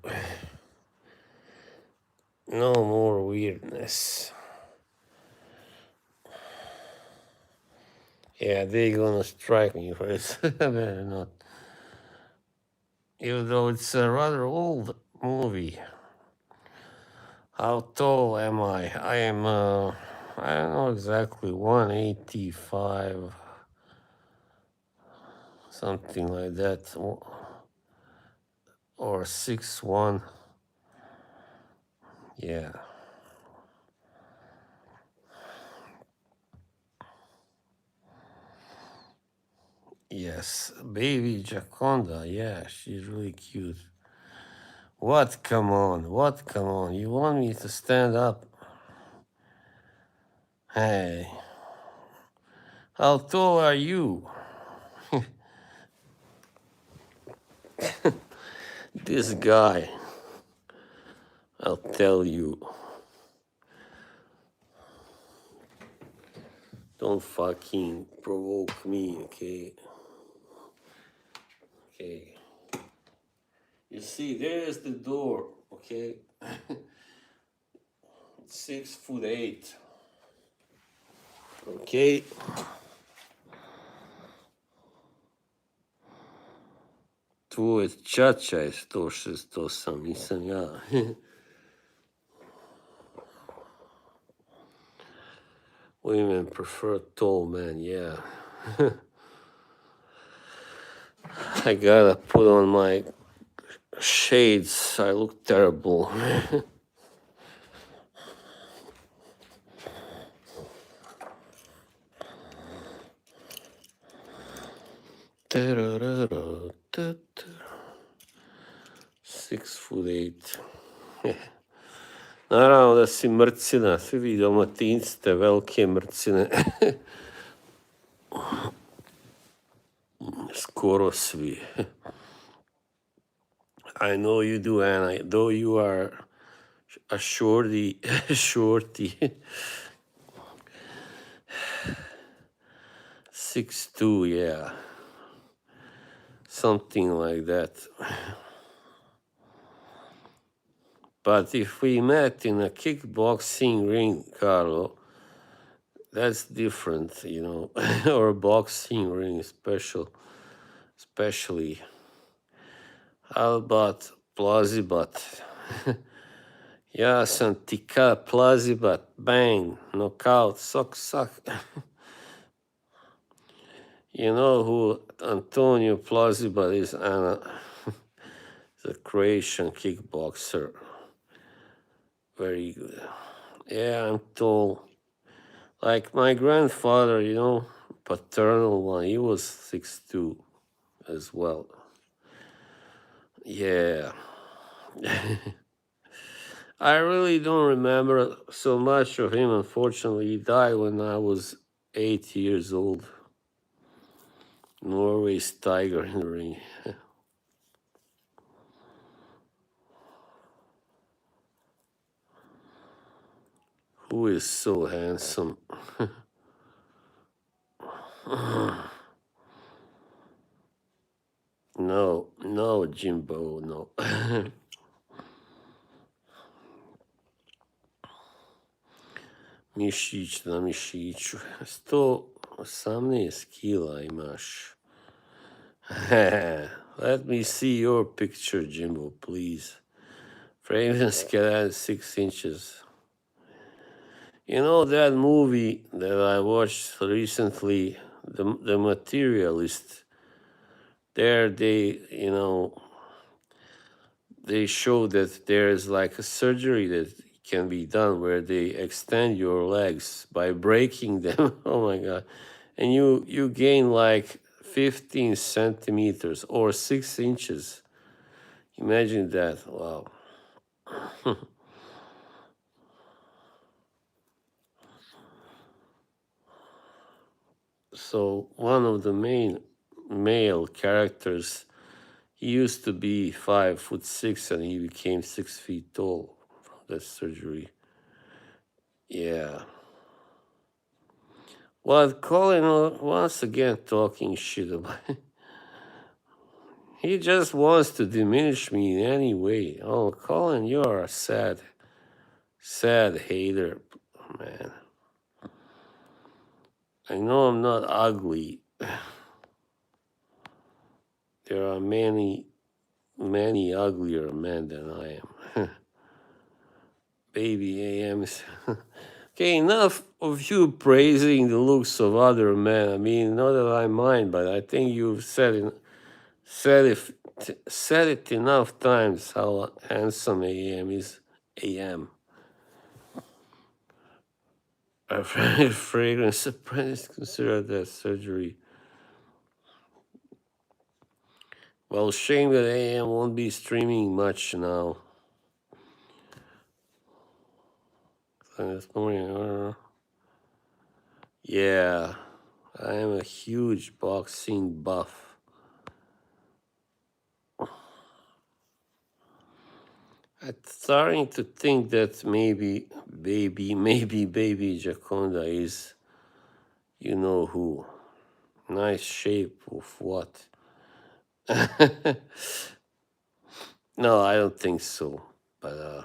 Speaker 1: No more weirdness. Yeah, they're gonna strike me for this. Better not. Even though it's a rather old movie. How tall am I? I am, I don't know exactly, 185, something like that, or 6'1". Yeah. Yes, baby Jaconda. Yeah, she's really cute. What? Come on. What? Come on. You want me to stand up? Hey, how tall are you? This guy, I'll tell you. Don't fucking provoke me, okay? Okay. You see, there's the door, okay? 6'8". Okay. Tvoj čača je 168, nisam ja. Women prefer tall men, yeah. I gotta put on my shades. I look terrible. Ta-da-da-da, ta-ta. 6'8". Naravno da si mrcina, svi vi Dalmatinci ste velike mrcine. Skoro svi. I know you do, Anna, though you are a shorty. 6'2", yeah. Something like that. But if we met in a kickboxing ring, Carlo, that's different, you know, or a boxing ring, especially. How about plazibat? Ja sam ti ka plazibat, bang, knockout, suck. You know who Antonio Plazibat is, Anna? The Croatian kickboxer. Very good. Yeah, I'm tall. Like my grandfather, you know, paternal one, he was 6'2" as well. Yeah. I really don't remember so much of him. Unfortunately, he died when I was 8 years old. Norway's tiger in the ring. Who is so handsome? No, Jimbo, no. Mišić na mišiću. 118 kila imaš. Let me see your picture, Jimbo, please. Fraven's cat 6 inches. You know that movie that I watched recently, The Materialist? There they, you know, they show that there is like a surgery that can be done where they extend your legs by breaking them. Oh my God. And you gain like 15 centimeters or 6 inches. Imagine that. Wow. So one of the main male characters, he used to be 5'6" and he became 6 feet tall from that surgery. Yeah. Well, Colin once again talking shit about it. He just wants to diminish me in any way. Oh, Colin, you are a sad hater, man. I know I'm not ugly. There are many uglier men than I am. Baby AMs. Okay, enough of you praising the looks of other men. I mean, not that I mind, but I think you've said it enough times how handsome AM is. AM. A fragrance apprentice considered that surgery. Well, shame that AM won't be streaming much now. This morning, yeah, I am a huge boxing buff. I'm starting to think that maybe baby Jaconda is, you know who. Nice shape of what? No, I don't think so. But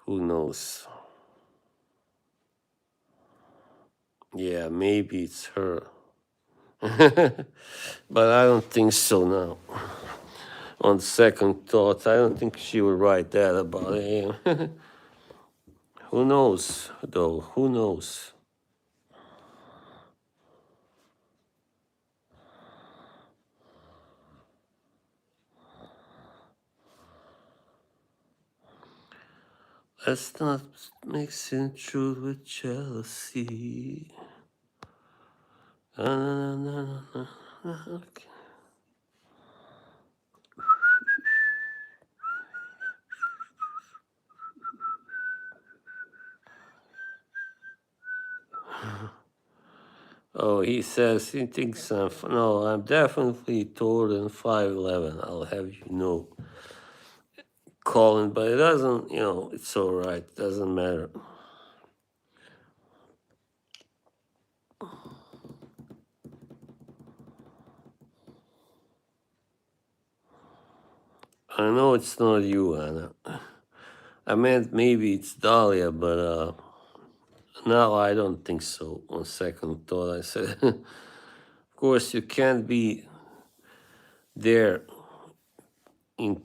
Speaker 1: who knows? Yeah, maybe it's her. But I don't think so now. On second thought, I don't think she would write that about him. Who knows, though? Who knows? Let's not mixing truth with jealousy. Okay. Oh, he says he thinks I'm. No, I'm definitely taller than 5'11. I'll have you know, Colin. But it doesn't. It's all right. Doesn't matter. I know it's not you, Anna. I meant maybe it's Dahlia, but no, I don't think so. On second thought, I said, of course, you can't be there in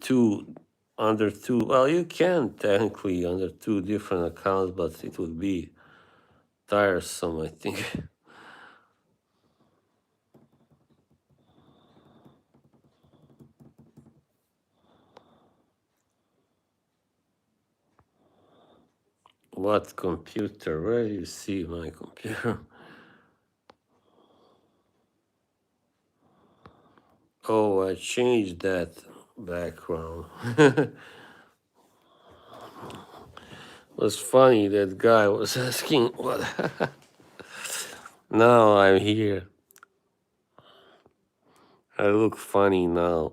Speaker 1: under two. Well, you can technically under two different accounts, but it would be tiresome, I think. What computer? Where do you see my computer? Oh, I changed that background. It was funny, that guy was asking what. Now I'm here. I look funny now.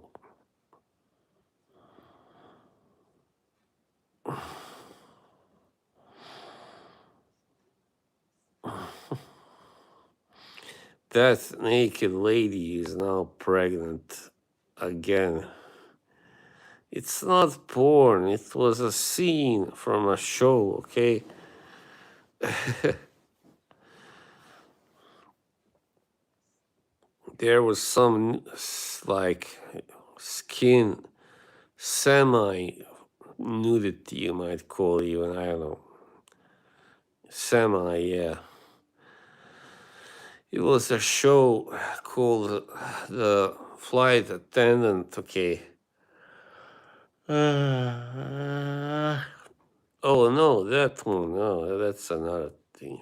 Speaker 1: That naked lady is now pregnant again. It's not porn, it was a scene from a show, okay? There was some like skin semi nudity, you might call it, even. I don't know. Semi, yeah. It was a show called The Flight Attendant, okay. Oh no, that one, no, that's another thing.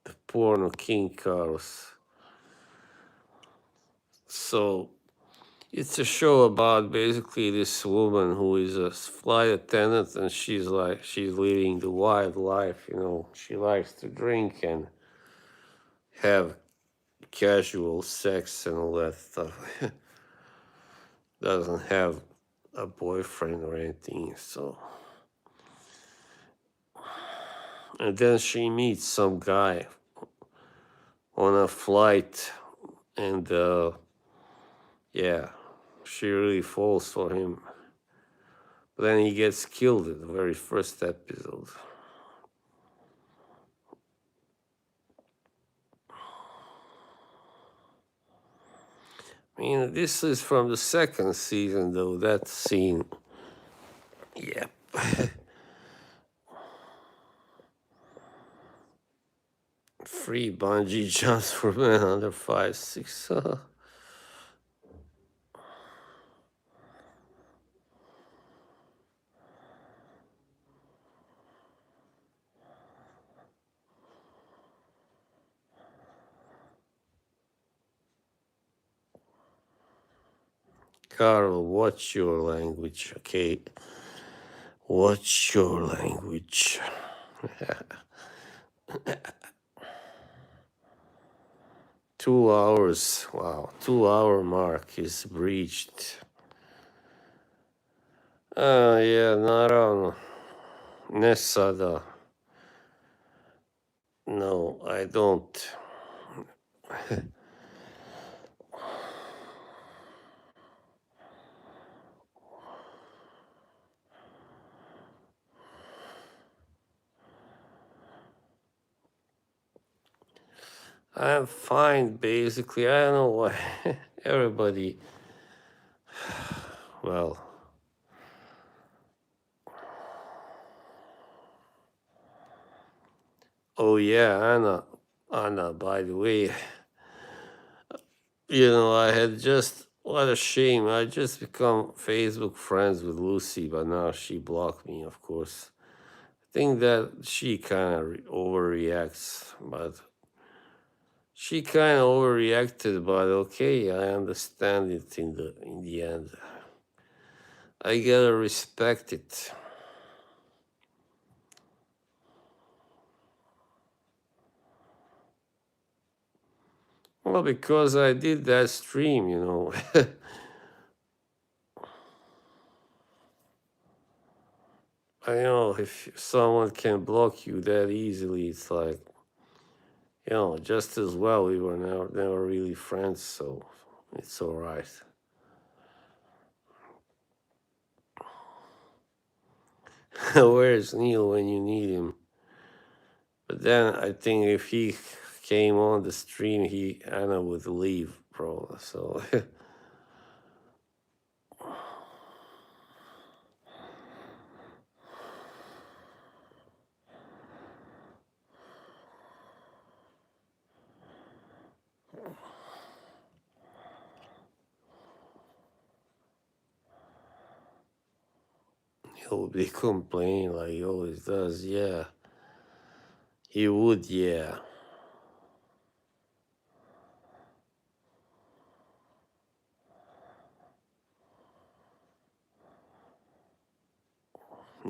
Speaker 1: The porn of King Carlos. So it's a show about basically this woman who is a flight attendant, and she's living the wild life, She likes to drink and have casual sex and all that stuff. Doesn't have a boyfriend or anything, so. And then she meets some guy on a flight, and yeah, she really falls for him. But then he gets killed in the very first episode. mean, this is from the second season, though. That scene, yeah. Free bungee jumps for men under 5'6". Carl, watch your language, okay? Watch your language. 2 hours. Wow, 2 hour mark is breached. Yeah, naravno. Ne sada. No, I don't. I'm fine, basically. I don't know why everybody. Well, oh yeah, Anna. By the way, I had just what a shame. I just become Facebook friends with Lucy, but now she blocked me. Of course, I think that she kind of overreacts, but she kind of overreacted. But okay, I understand it in the end. I gotta respect it. Well, because I did that stream, I know if someone can block you that easily, it's like, just as well we were never really friends, so it's all right. Where's Neil when you need him? But then I think if he came on the stream, Anna would leave, bro. So he'll be complaining like he always does. Yeah, he would. Yeah.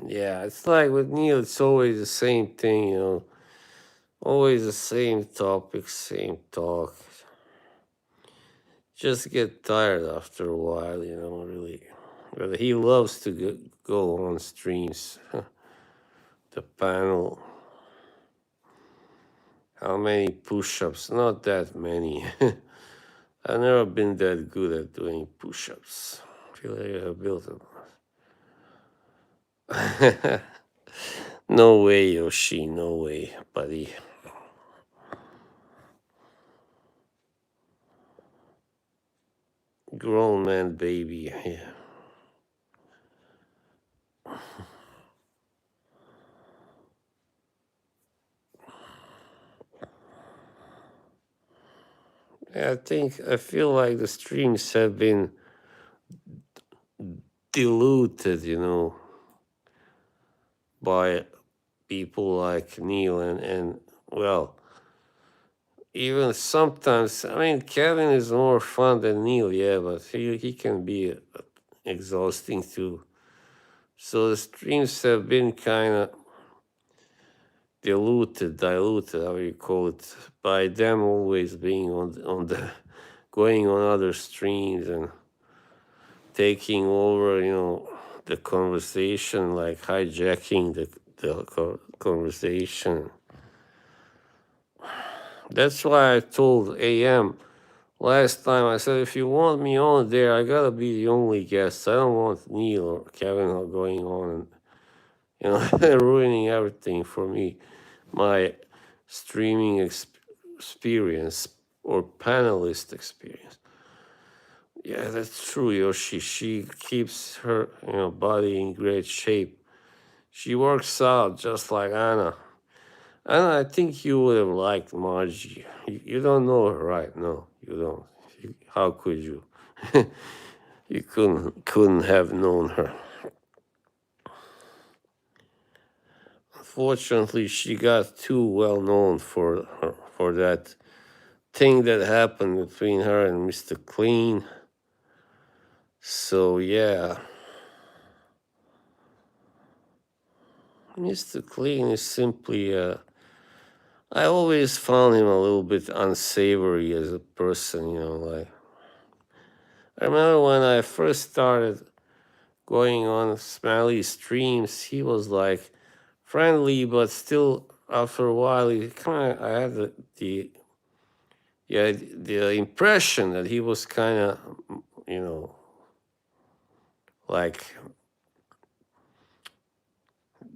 Speaker 1: Yeah, it's like with Neil, it's always the same thing, always the same topic, same talk. Just get tired after a while, really. But he loves to go on streams. The panel. How many push ups? Not that many. I've never been that good at doing push ups. I feel like I have built them. No way, Yoshi. No way, buddy. Grown man, baby. Yeah. I feel like the streams have been diluted, by people like Neil and well, even sometimes. I mean, Kevin is more fun than Neil, yeah, but he can be exhausting too. So the streams have been kind of diluted, how you call it, by them always being on the going on other streams and taking over, the conversation, like hijacking the conversation. That's why I told AM last time. I said, if you want me on there, I gotta be the only guest. I don't want Neil or Kevin going on and ruining everything for me, my streaming experience or panelist experience. Yeah, that's true, Yoshi. She keeps her body in great shape. She works out just like Anna. Anna, I think you would have liked Margie. You don't know her, right? No, you don't. How could you? You couldn't have known her. Unfortunately, she got too well known for that thing that happened between her and Mr. Clean. So yeah, Mr. Clean is simply I always found him a little bit unsavory as a person, like I remember when I first started going on Smiley streams, he was like friendly, but still after a while, he kind of I had the impression that he was kind of, you know, like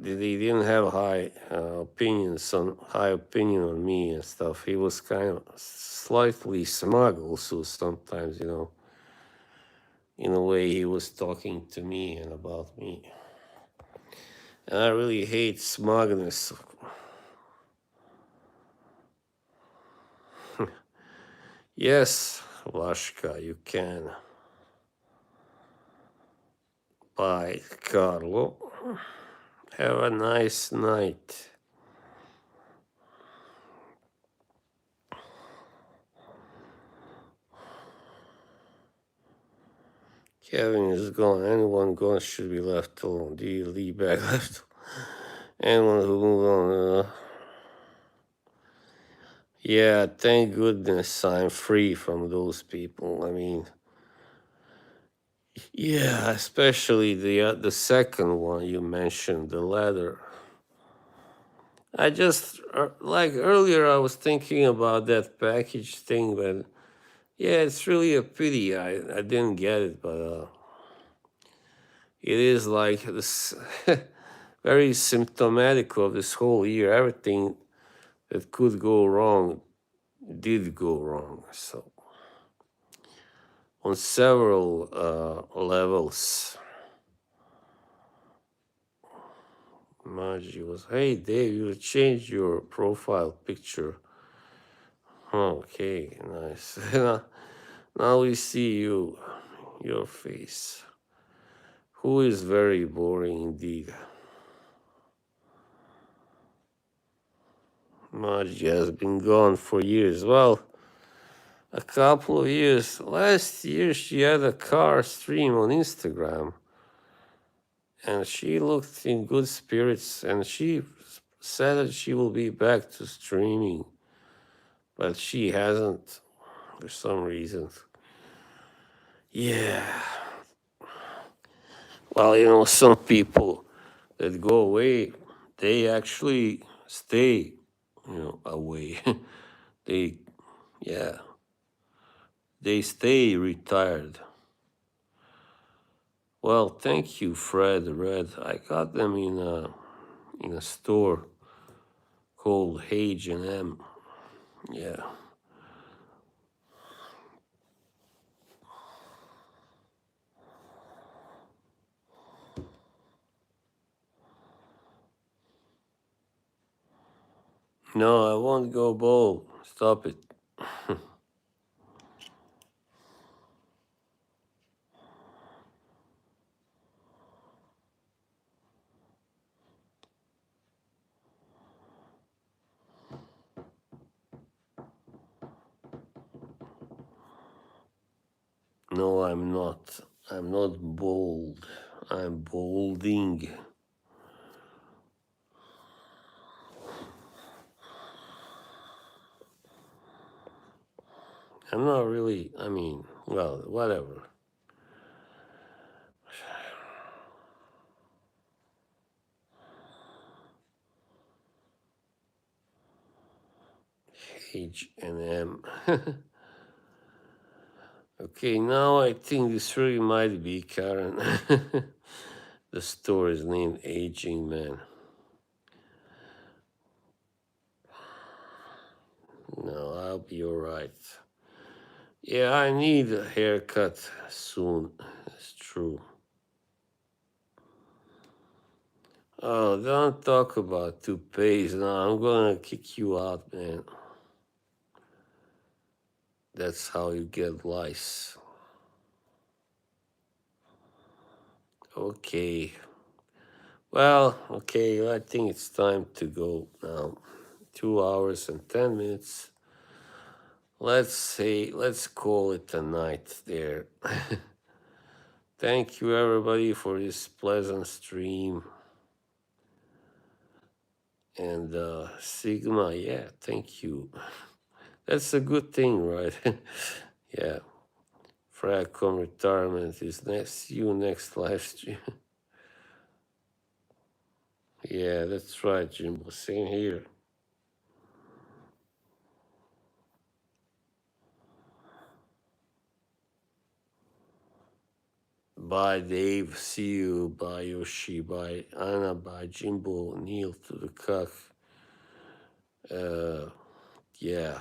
Speaker 1: he didn't have high opinion on me and stuff. He was kind of slightly smug also sometimes, in a way he was talking to me and about me. And I really hate smugness. Yes, Lashka, you can. Bye, Carlo. Have a nice night. Kevin is gone. Anyone gone should be left alone. D. Lee back left. Anyone who moved on. Yeah, thank goodness I'm free from those people. I mean, yeah, especially the second one you mentioned, the letter. I just like earlier I was thinking about that package thing, but yeah, it's really a pity I didn't get it, but it is like this very symptomatic of this whole year. Everything that could go wrong did go wrong. So on several levels. Maggie was, hey Dave, you changed your profile picture. Okay, nice. Now we see your face. Who is very boring indeed. Maggie has been gone for years. Well, a couple of years. Last year she had a car stream on Instagram. And she looked in good spirits and she said that she will be back to streaming. But she hasn't for some reason. Yeah. Well, some people that go away, they actually stay, away. they, yeah, they stay retired. Well, thank you, Fred Red. I got them in a store called H&M. Yeah. No, I won't go bold. Stop it. No, I'm not. I'm not bold. I'm bolding. I'm not really, well, whatever. H&M. Okay, now I think this really might be Karen. The store is named Aging Man. No, I'll be alright. Yeah, I need a haircut soon. It's true. Oh, don't talk about toupees now. I'm gonna kick you out, man. That's how you get lice. Okay. Well, okay, I think it's time to go now. 2 hours and 10 minutes. Let's call it a night there. Thank you, everybody, for this pleasant stream. And Sigma, yeah, thank you. That's a good thing, right? Yeah. Fracom retirement is next. See you next live stream. Yeah, that's right, Jimbo. Same here. Bye, Dave. See you. Bye, Yoshi. Bye, Anna. Bye, Jimbo. Neil to the cock. Yeah.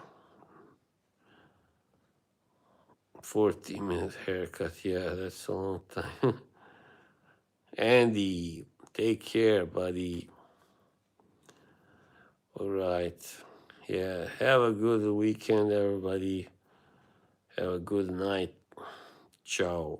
Speaker 1: 40-minute haircut. Yeah, that's a long time. Andy, take care, buddy. All right. Yeah. Have a good weekend, everybody. Have a good night. Ciao.